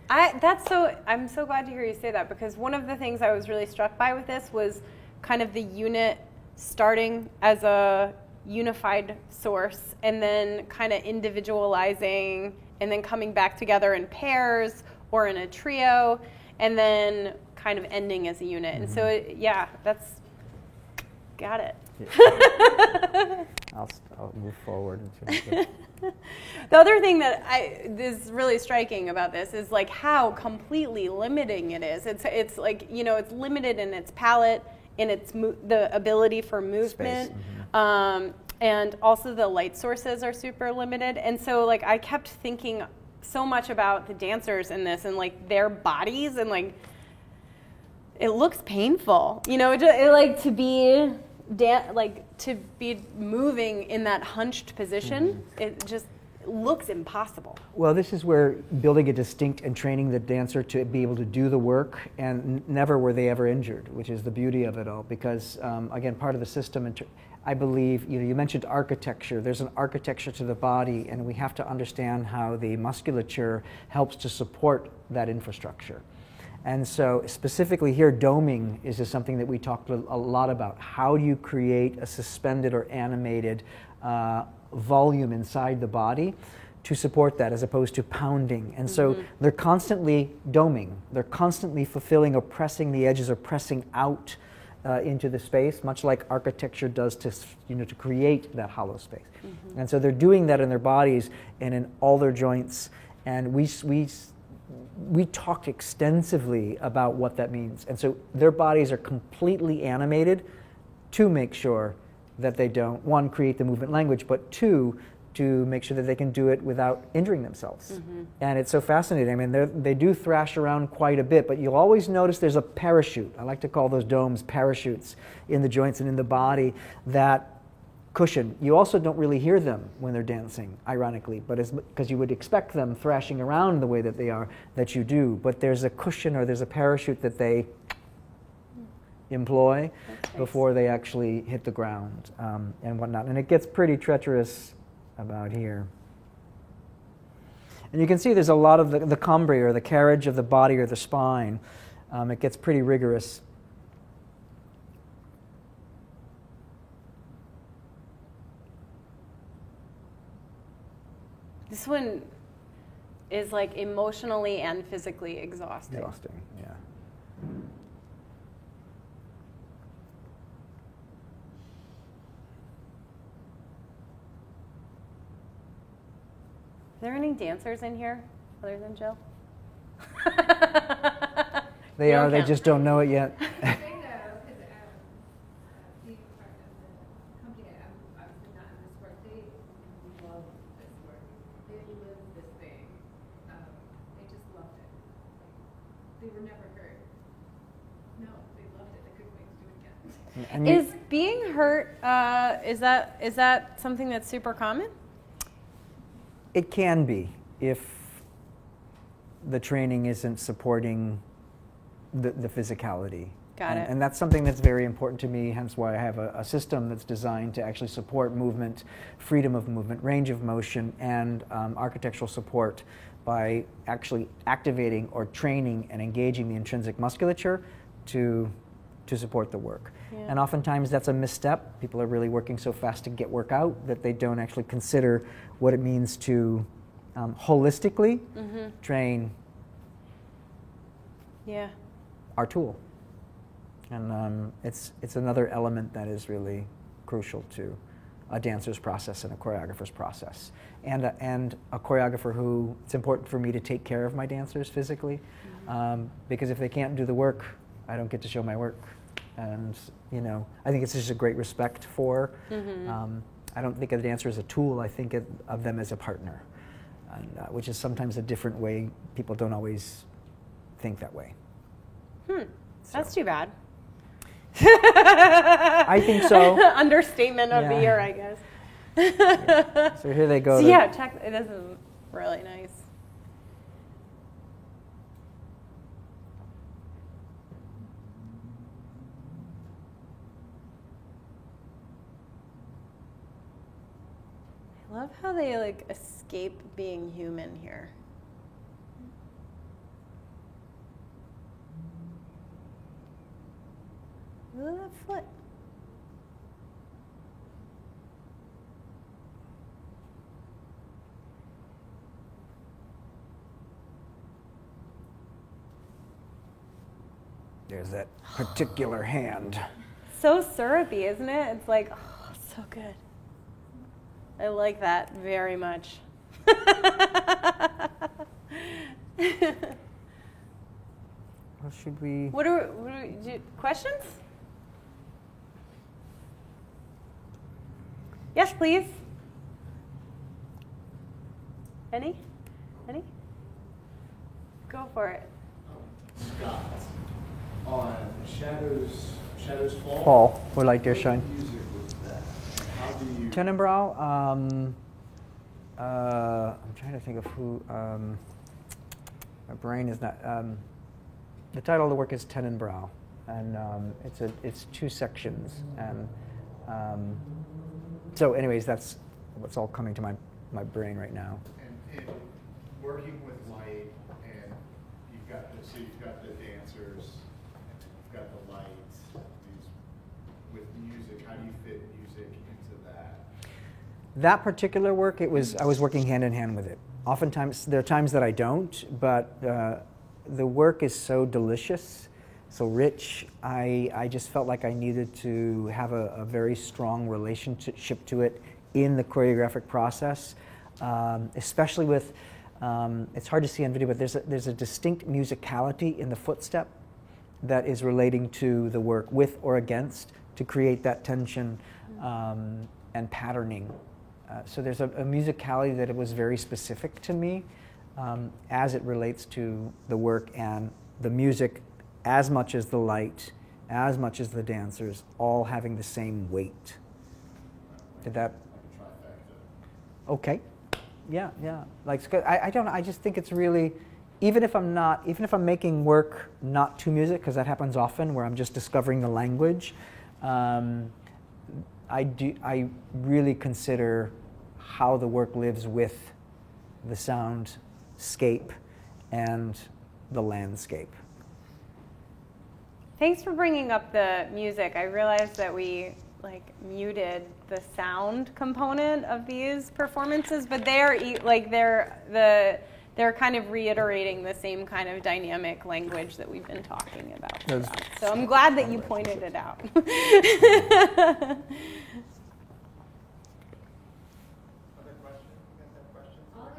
I'm so glad to hear you say that, because one of the things I was really struck by with this was kind of the unit starting as a unified source and then kind of individualizing and then coming back together in pairs or in a trio and then kind of ending as a unit. And so, that's, got it. Yeah. I'll move forward. The other thing that is really striking about this is like how completely limiting it is. It's like, it's limited in its palette, in its the ability for movement, and also the light sources are super limited. And so like I kept thinking so much about the dancers in this and like their bodies, and like it looks painful, like to be to be moving in that hunched position. It just looks impossible. Well, this is where building a distinct and training the dancer to be able to do the work, and never were they ever injured, which is the beauty of it all. Because again, part of the system, I believe, you mentioned architecture. There's an architecture to the body, and we have to understand how the musculature helps to support that infrastructure. And so specifically here, doming is just something that we talked a lot about. How do you create a suspended or animated volume inside the body to support that, as opposed to pounding? And so they're constantly doming. They're constantly fulfilling or pressing the edges or pressing out into the space, much like architecture does to create that hollow space. And so they're doing that in their bodies and in all their joints. And we talked extensively about what that means. And so their bodies are completely animated to make sure that they don't, one, create the movement language, but two, to make sure that they can do it without injuring themselves. And it's so fascinating. I mean, they do thrash around quite a bit, but you'll always notice there's a parachute. I like to call those domes parachutes in the joints and in the body that cushion. You also don't really hear them when they're dancing, ironically, but because you would expect them thrashing around the way that they are, that you do. But there's a cushion or there's a parachute that they employ before they actually hit the ground and whatnot. And it gets pretty treacherous about here. And you can see there's a lot of the cambray, or the carriage of the body or the spine. It gets pretty rigorous. This one is like emotionally and physically exhausting. Exhausting, yeah. Are there any dancers in here other than Jill? They are, they just don't know it yet. Is being hurt, is that something that's super common? It can be, if the training isn't supporting the physicality. Got it. And that's something that's very important to me, hence why I have a system that's designed to actually support movement, freedom of movement, range of motion, and architectural support by actually activating or training and engaging the intrinsic musculature to support the work. Yeah. And oftentimes that's a misstep. People are really working so fast to get work out that they don't actually consider what it means to holistically train our tool. And it's another element that is really crucial to a dancer's process and a choreographer's process. And a choreographer who, it's important for me to take care of my dancers physically, because if they can't do the work, I don't get to show my work. And, you know, I think it's just a great respect for, I don't think of the dancer as a tool, I think of them as a partner, and, which is sometimes a different way. People don't always think that way. That's too bad. I think so. Understatement of the year, I guess. Yeah. So here they go. So yeah, check. This is really nice. I love how they like escape being human here. Look at that foot. There's that particular hand. So syrupy, isn't it? It's like, oh, so good. I like that very much. Well, should we? Questions? Yes, please. Any? Go for it. Scott, on Shadows Fall. Fall, or Light Dare Shine. What music was that? How do you? Tenenbaum. I'm trying to think of who. My brain is not. The title of the work is Tenenbaum, and it's 2 sections, and so anyways, that's what's all coming to my brain right now. And working with light, and you've got the dancers, and you've got the lights. With music, how do you fit music into that? That particular work, I was working hand in hand with it. Oftentimes, there are times that I don't, but the work is so delicious, so rich. I just felt like I needed to have a very strong relationship to it in the choreographic process, especially with. It's hard to see on video, but there's a distinct musicality in the footstep that is relating to the work, with or against, to create that tension and patterning. So there's a musicality that it was very specific to me as it relates to the work and the music, as much as the light, as much as the dancers, all having the same weight. Did that? Okay. Yeah. Like I just think it's really, even if I'm making work not to music, because that happens often where I'm just discovering the language, I really consider how the work lives with the soundscape and the landscape. Thanks for bringing up the music. I realized that we muted the sound component of these performances, but they're kind of reiterating the same kind of dynamic language that we've been talking about. So I'm glad that you pointed it out. All the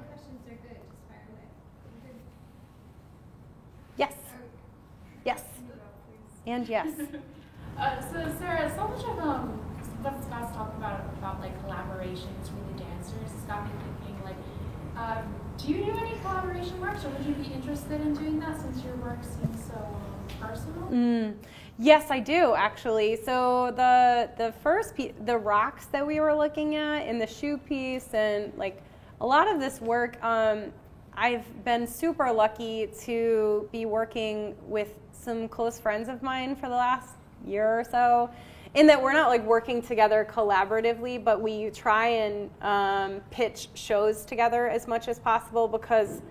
questions are good. Just fire away. Yes. Yes. And yes. So Sarah, so much of what Scott's talking about like collaboration between the dancers, has got me thinking do you do any collaboration works, or would you be interested in doing that since your work seems so personal? Yes, I do actually. So the first piece, the rocks that we were looking at in the shoe piece, and a lot of this work, I've been super lucky to be working with some close friends of mine for the last year or so, in that we're not working together collaboratively, but we try and pitch shows together as much as possible because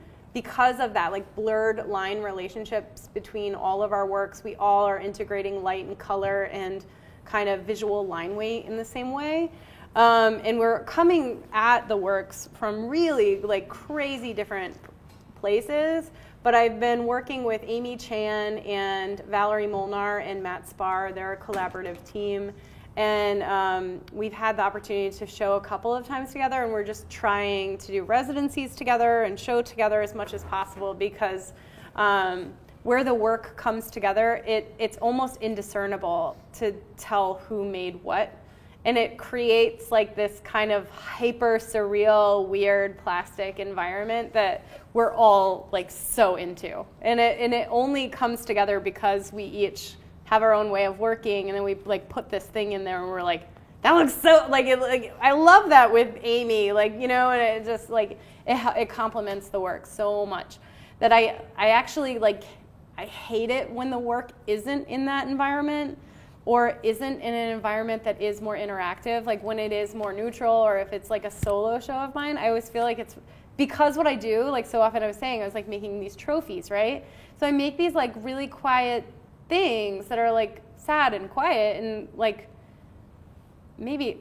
of that blurred line relationships between all of our works. We all are integrating light and color and kind of visual line weight in the same way. And we're coming at the works from really crazy different places, But I've been working with Amy Chan and Valerie Molnar and Matt Spar. They're a collaborative team. And we've had the opportunity to show a couple of times together, and we're just trying to do residencies together and show together as much as possible, because where the work comes together, it's almost indiscernible to tell who made what. And it creates like this kind of hyper surreal, weird plastic environment that we're all like so into. And it only comes together because we each have our own way of working, and then we like put this thing in there and we're like, that looks so like I love that with Amy, like, you know, and it just like it complements the work so much that I actually like, I hate it when the work isn't in that environment or isn't in an environment that is more interactive, like when it is more neutral, or if it's like a solo show of mine. I always feel like it's because what I do, like so often I was saying, I was like making these trophies, right? So I make these like really quiet things that are like sad and quiet and like maybe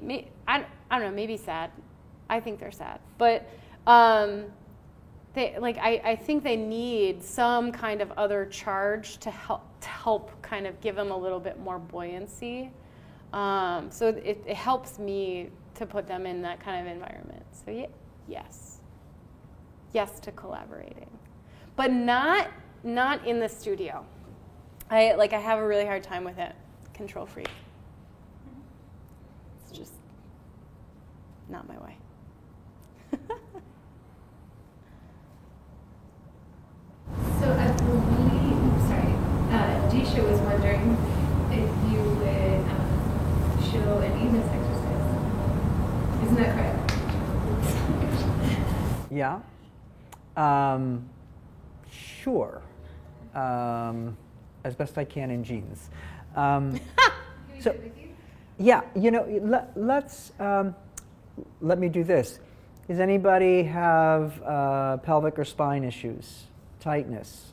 I don't know, maybe sad. I think they're sad, but they like I think they need some kind of other charge to help kind of give them a little bit more buoyancy. So it helps me to put them in that kind of environment. So yes to collaborating, but not in the studio. I have a really hard time with it. Control freak. It's just not my way. So I believe, Disha was wondering if you would show any of this exercise. Isn't that correct? Yeah. Sure. As best I can in jeans. So, yeah, you know, let's let me do this. Does anybody have pelvic or spine issues, tightness?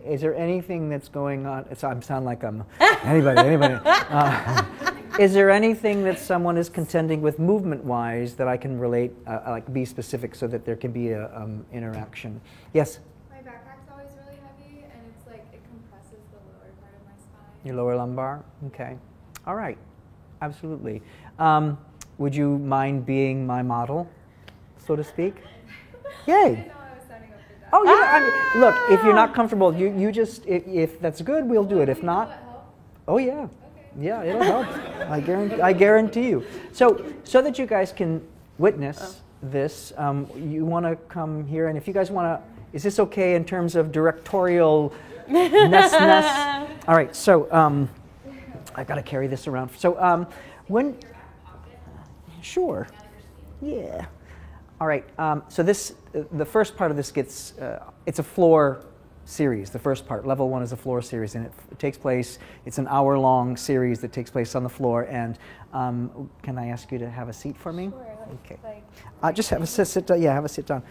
Is there anything that's going on? I sound like I'm anybody. Is there anything that someone is contending with movement-wise that I can relate, like be specific, so that there can be a interaction? Yes. My backpack's always really heavy, and it's like it compresses the lower part of my spine. Your lower lumbar? Okay. All right. Absolutely. Would you mind being my model, so to speak? Yay. I didn't know I was signing up for that. Oh, yeah. I mean, look, if you're not comfortable, you just, if that's good, we'll do it. If not, oh, yeah. Okay. Yeah, it'll help. I guarantee you. So that you guys can witness this, you want to come here, and if you guys want to, is this okay in terms of directorial ness? All right, so I've got to carry this around. So when, sure, yeah. All right, so the first part of this gets, it's a floor series. The first part, level 1, is a floor series, and it takes place, it's an hour-long series that takes place on the floor. And can I ask you to have a seat for me? Sure. Okay. Just have a sit down. Yeah, have a sit down.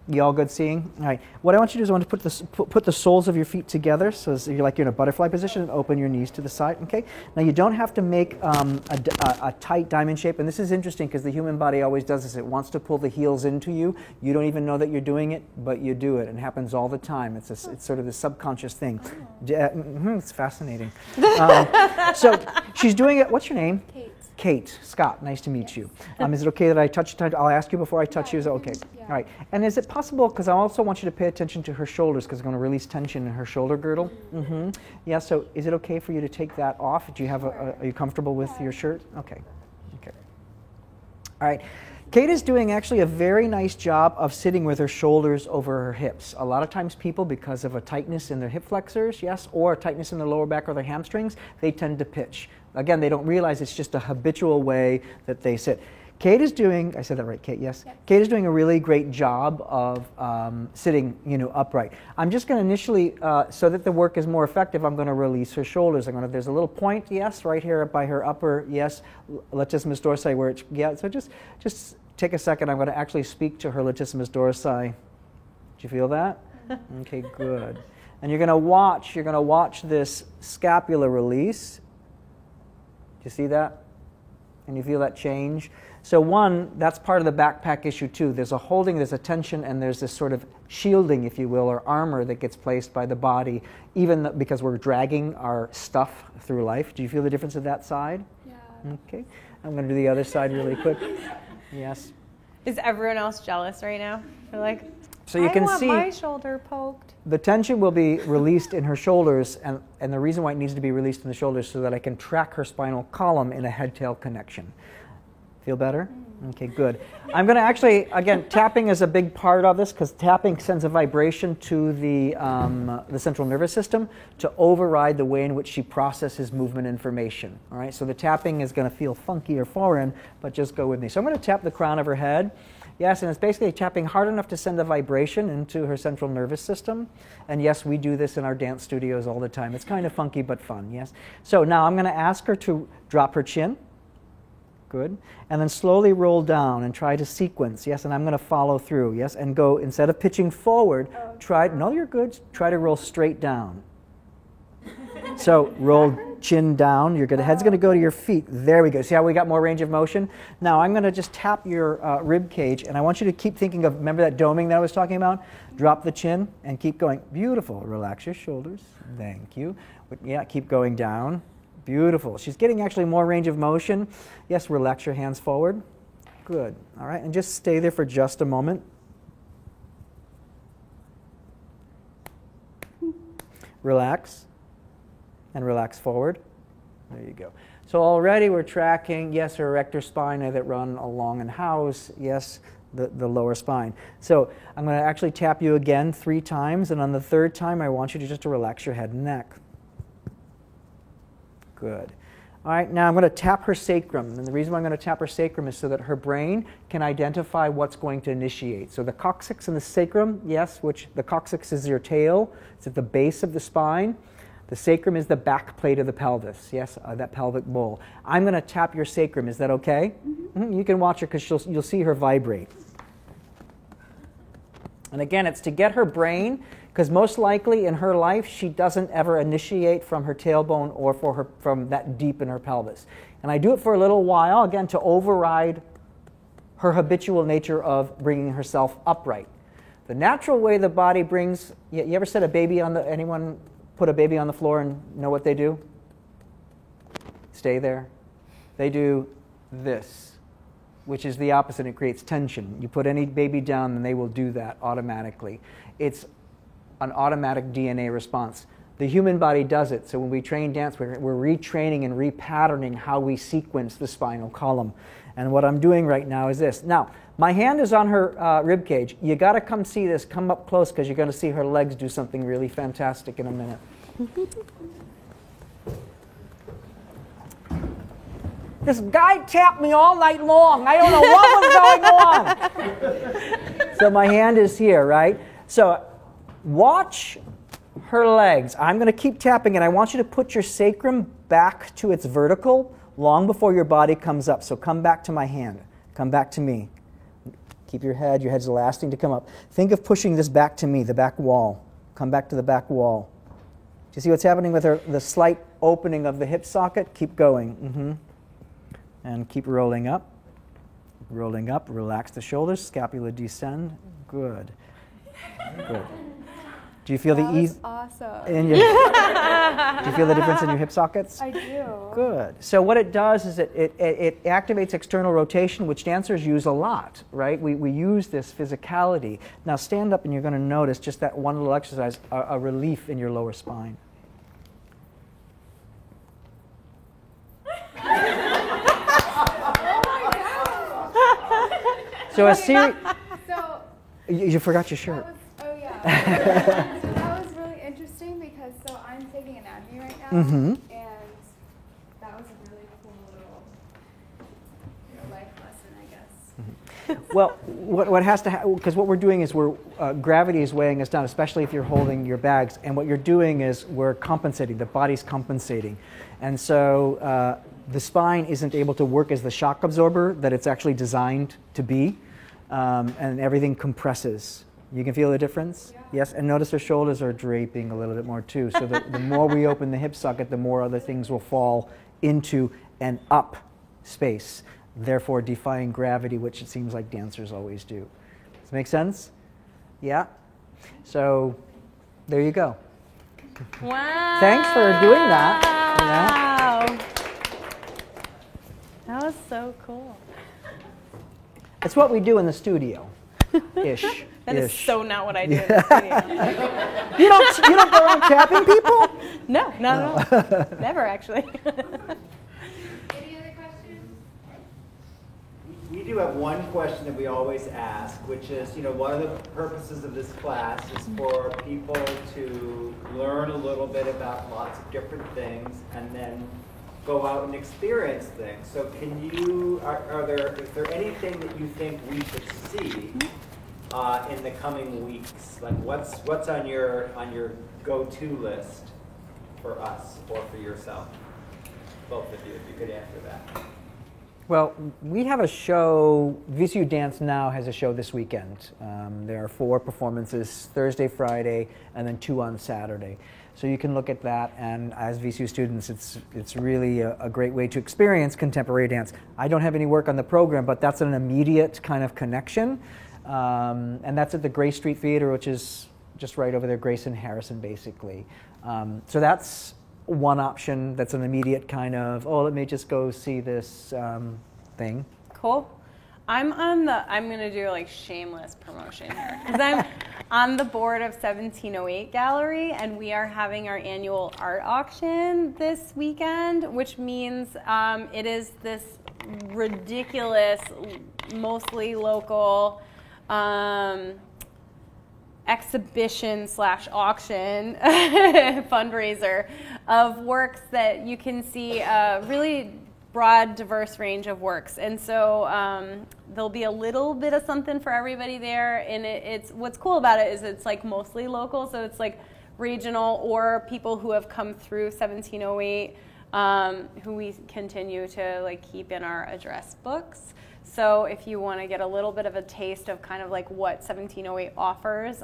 You all good seeing? All right. What I want you to do is I want to put the soles of your feet together, so you're like you're in a butterfly position, and open your knees to the side. Okay. Now you don't have to make a tight diamond shape, and this is interesting because the human body always does this. It wants to pull the heels into you. You don't even know that you're doing it, but you do it. It happens all the time. It's sort of this subconscious thing. It's fascinating. So she's doing it. What's your name? Kate. Scott, nice to meet you. Is it okay that I touch? I'll ask you before I touch you. Is it okay? Yeah. All right. And is it possible, because I also want you to pay attention to her shoulders, because I'm going to release tension in her shoulder girdle. Mm-hmm. Yeah, so is it okay for you to take that off? Do you have are you comfortable with your shirt? Okay. Okay. All right. Kate is doing actually a very nice job of sitting with her shoulders over her hips. A lot of times people, because of a tightness in their hip flexors, yes, or a tightness in their lower back or their hamstrings, they tend to pitch. Again, they don't realize it's just a habitual way that they sit. Kate is doing, I said that right, Kate, yes? Yep. Kate is doing a really great job of sitting, upright. I'm just going to initially, so that the work is more effective, I'm going to release her shoulders. There's a little point, yes, right here by her upper, yes, latissimus dorsi, where it's, yeah, so just take a second. I'm going to actually speak to her latissimus dorsi. Did you feel that? Okay, good. And you're going to watch this scapula release. Do you see that? And you feel that change? So one, that's part of the backpack issue too. There's a holding, there's a tension, and there's this sort of shielding, if you will, or armor that gets placed by the body, even because we're dragging our stuff through life. Do you feel the difference of that side? Yeah. Okay. I'm going to do the other side really quick. Yes. Is everyone else jealous right now? They're like, So you can I want see my shoulder poked. the tension will be released in her shoulders, and the reason why it needs to be released in the shoulders is so that I can track her spinal column in a head-tail connection. Feel better? Okay, good. I'm going to actually, again, tapping is a big part of this because tapping sends a vibration to the central nervous system to override the way in which she processes movement information. All right, so the tapping is going to feel funky or foreign, but just go with me. So I'm going to tap the crown of her head. Yes, and it's basically tapping hard enough to send a vibration into her central nervous system. And yes, we do this in our dance studios all the time. It's kind of funky but fun, yes? So now I'm going to ask her to drop her chin. Good. And then slowly roll down and try to sequence. Yes, and I'm going to follow through. Yes, and go, instead of pitching forward, no, you're good. Try to roll straight down. So roll chin down. Your head's going to go to your feet. There we go. See how we got more range of motion? Now I'm going to just tap your rib cage, and I want you to keep thinking of, remember that doming that I was talking about? Drop the chin and keep going. Beautiful. Relax your shoulders. Thank you. Yeah, keep going down. Beautiful. She's getting actually more range of motion. Yes, relax your hands forward. Good. All right, and just stay there for just a moment. Relax. And relax forward. There you go. So already we're tracking, yes, her erector spinae that run along and house, yes, the lower spine. So I'm going to actually tap you again 3 times, and on the 3rd time I want you to just relax your head and neck. Good. All right, now I'm going to tap her sacrum. And the reason why I'm going to tap her sacrum is so that her brain can identify what's going to initiate. So the coccyx and the sacrum, yes, which the coccyx is your tail. It's at the base of the spine. The sacrum is the back plate of the pelvis, yes, that pelvic bowl. I'm going to tap your sacrum. Is that okay? Mm-hmm. You can watch her because you'll see her vibrate. And again, it's to get her brain, because most likely in her life, she doesn't ever initiate from her tailbone or from that deep in her pelvis. And I do it for a little while, again, to override her habitual nature of bringing herself upright. The natural way the body brings, you ever set a baby on anyone put a baby on the floor and know what they do? Stay there. They do this, which is the opposite. It creates tension. You put any baby down and they will do that automatically. It's an automatic DNA response. The human body does it. So when we train dance, we're retraining and repatterning how we sequence the spinal column. And what I'm doing right now is this. Now, my hand is on her rib cage. You got to come see this. Come up close because you're going to see her legs do something really fantastic in a minute. This guy tapped me all night long. I don't know what was going on. So my hand is here, right? So watch her legs. I'm going to keep tapping, and I want you to put your sacrum back to its vertical long before your body comes up. So come back to my hand. Come back to me. Keep your head's lasting to come up. Think of pushing this back to me, the back wall. Come back to the back wall. Do you see what's happening with her? The slight opening of the hip socket? Keep going. Mm-hmm. And keep rolling up. Rolling up. Relax the shoulders. Scapula descend. Good. Good. Do you feel the ease? Awesome. Do you feel the difference in your hip sockets? I do. Good. So what it does is it activates external rotation, which dancers use a lot, right? We use this physicality. Now stand up and you're going to notice just that one little exercise, a relief in your lower spine. So a series. So You forgot your shirt. that was really interesting because I'm taking anatomy right now, and that was a really cool little life lesson, I guess. Well, what has to happen, because what we're doing is gravity is weighing us down, especially if you're holding your bags, and what you're doing is we're compensating, the body's compensating. And so the spine isn't able to work as the shock absorber that it's actually designed to be, and everything compresses. You can feel the difference? Yeah. Yes, and notice her shoulders are draping a little bit more too. So the more we open the hip socket, the more other things will fall into an up space. therefore defying gravity, which it seems like dancers always do. Does that make sense? Yeah? So there you go. Wow. Thanks for doing that. Wow. That was so cool. It's what we do in the studio. Ish. That is Ish. so not what I do in the studio. You don't go around tapping people? No, not at all. Never, actually. Any other questions? We do have one question that we always ask, which is, one of the purposes of this class is for people to learn a little bit about lots of different things and then go out and experience things. So is there anything that you think we should see in the coming weeks? Like what's on your go-to list for us or for yourself? Both of you, if you could answer that. Well, we have a show, VCU Dance Now has a show this weekend. There are 4 performances, Thursday, Friday, and then 2 on Saturday. So you can look at that, and as VCU students, it's really a great way to experience contemporary dance. I don't have any work on the program, but that's an immediate kind of connection. And that's at the Gray Street Theater, which is just right over there, Grace and Harrison, basically. So that's one option that's an immediate kind of, let me just go see this thing. Cool. I'm going to do like shameless promotion here because I'm on the board of 1708 Gallery, and we are having our annual art auction this weekend, which means it is this ridiculous, mostly local exhibition/auction fundraiser of works that you can see a really broad, diverse range of works. And so there'll be a little bit of something for everybody there. And it's what's cool about it is it's like mostly local, so it's like regional or people who have come through 1708 who we continue to like keep in our address books. So if you want to get a little bit of a taste of kind of like what 1708 offers,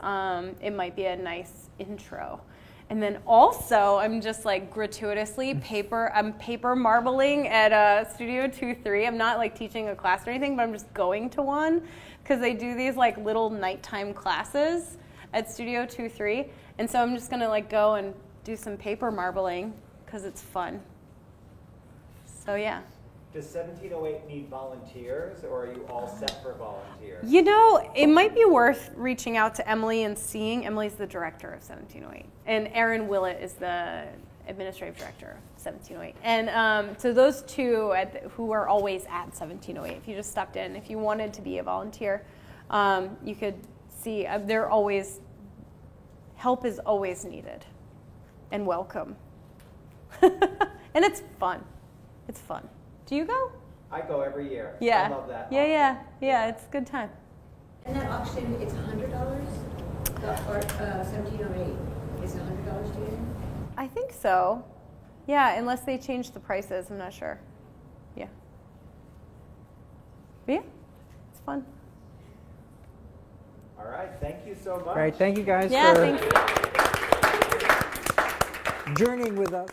it might be a nice intro. And then also, I'm just like gratuitously paper marbling at Studio 2-3. I'm not like teaching a class or anything, but I'm just going to one because they do these like little nighttime classes at Studio 2-3. And so I'm just gonna like go and do some paper marbling because it's fun. So yeah. Does 1708 need volunteers, or are you all set for volunteers? You know, it might be worth reaching out to Emily and seeing. Emily's the director of 1708, and Aaron Willett is the administrative director of 1708. And so those two who are always at 1708, if you just stopped in, if you wanted to be a volunteer, you could see they're always, help is always needed and welcome. And it's fun. It's fun. Do you go? I go every year. Yeah. I love that. Yeah, it's a good time. And that auction, it's $100? The art, 1708 is $100 to get in? I think so. Yeah, unless they change the prices, I'm not sure. Yeah. But yeah, it's fun. All right, thank you so much. All right, thank you guys Yeah, for thanks. journeying with us.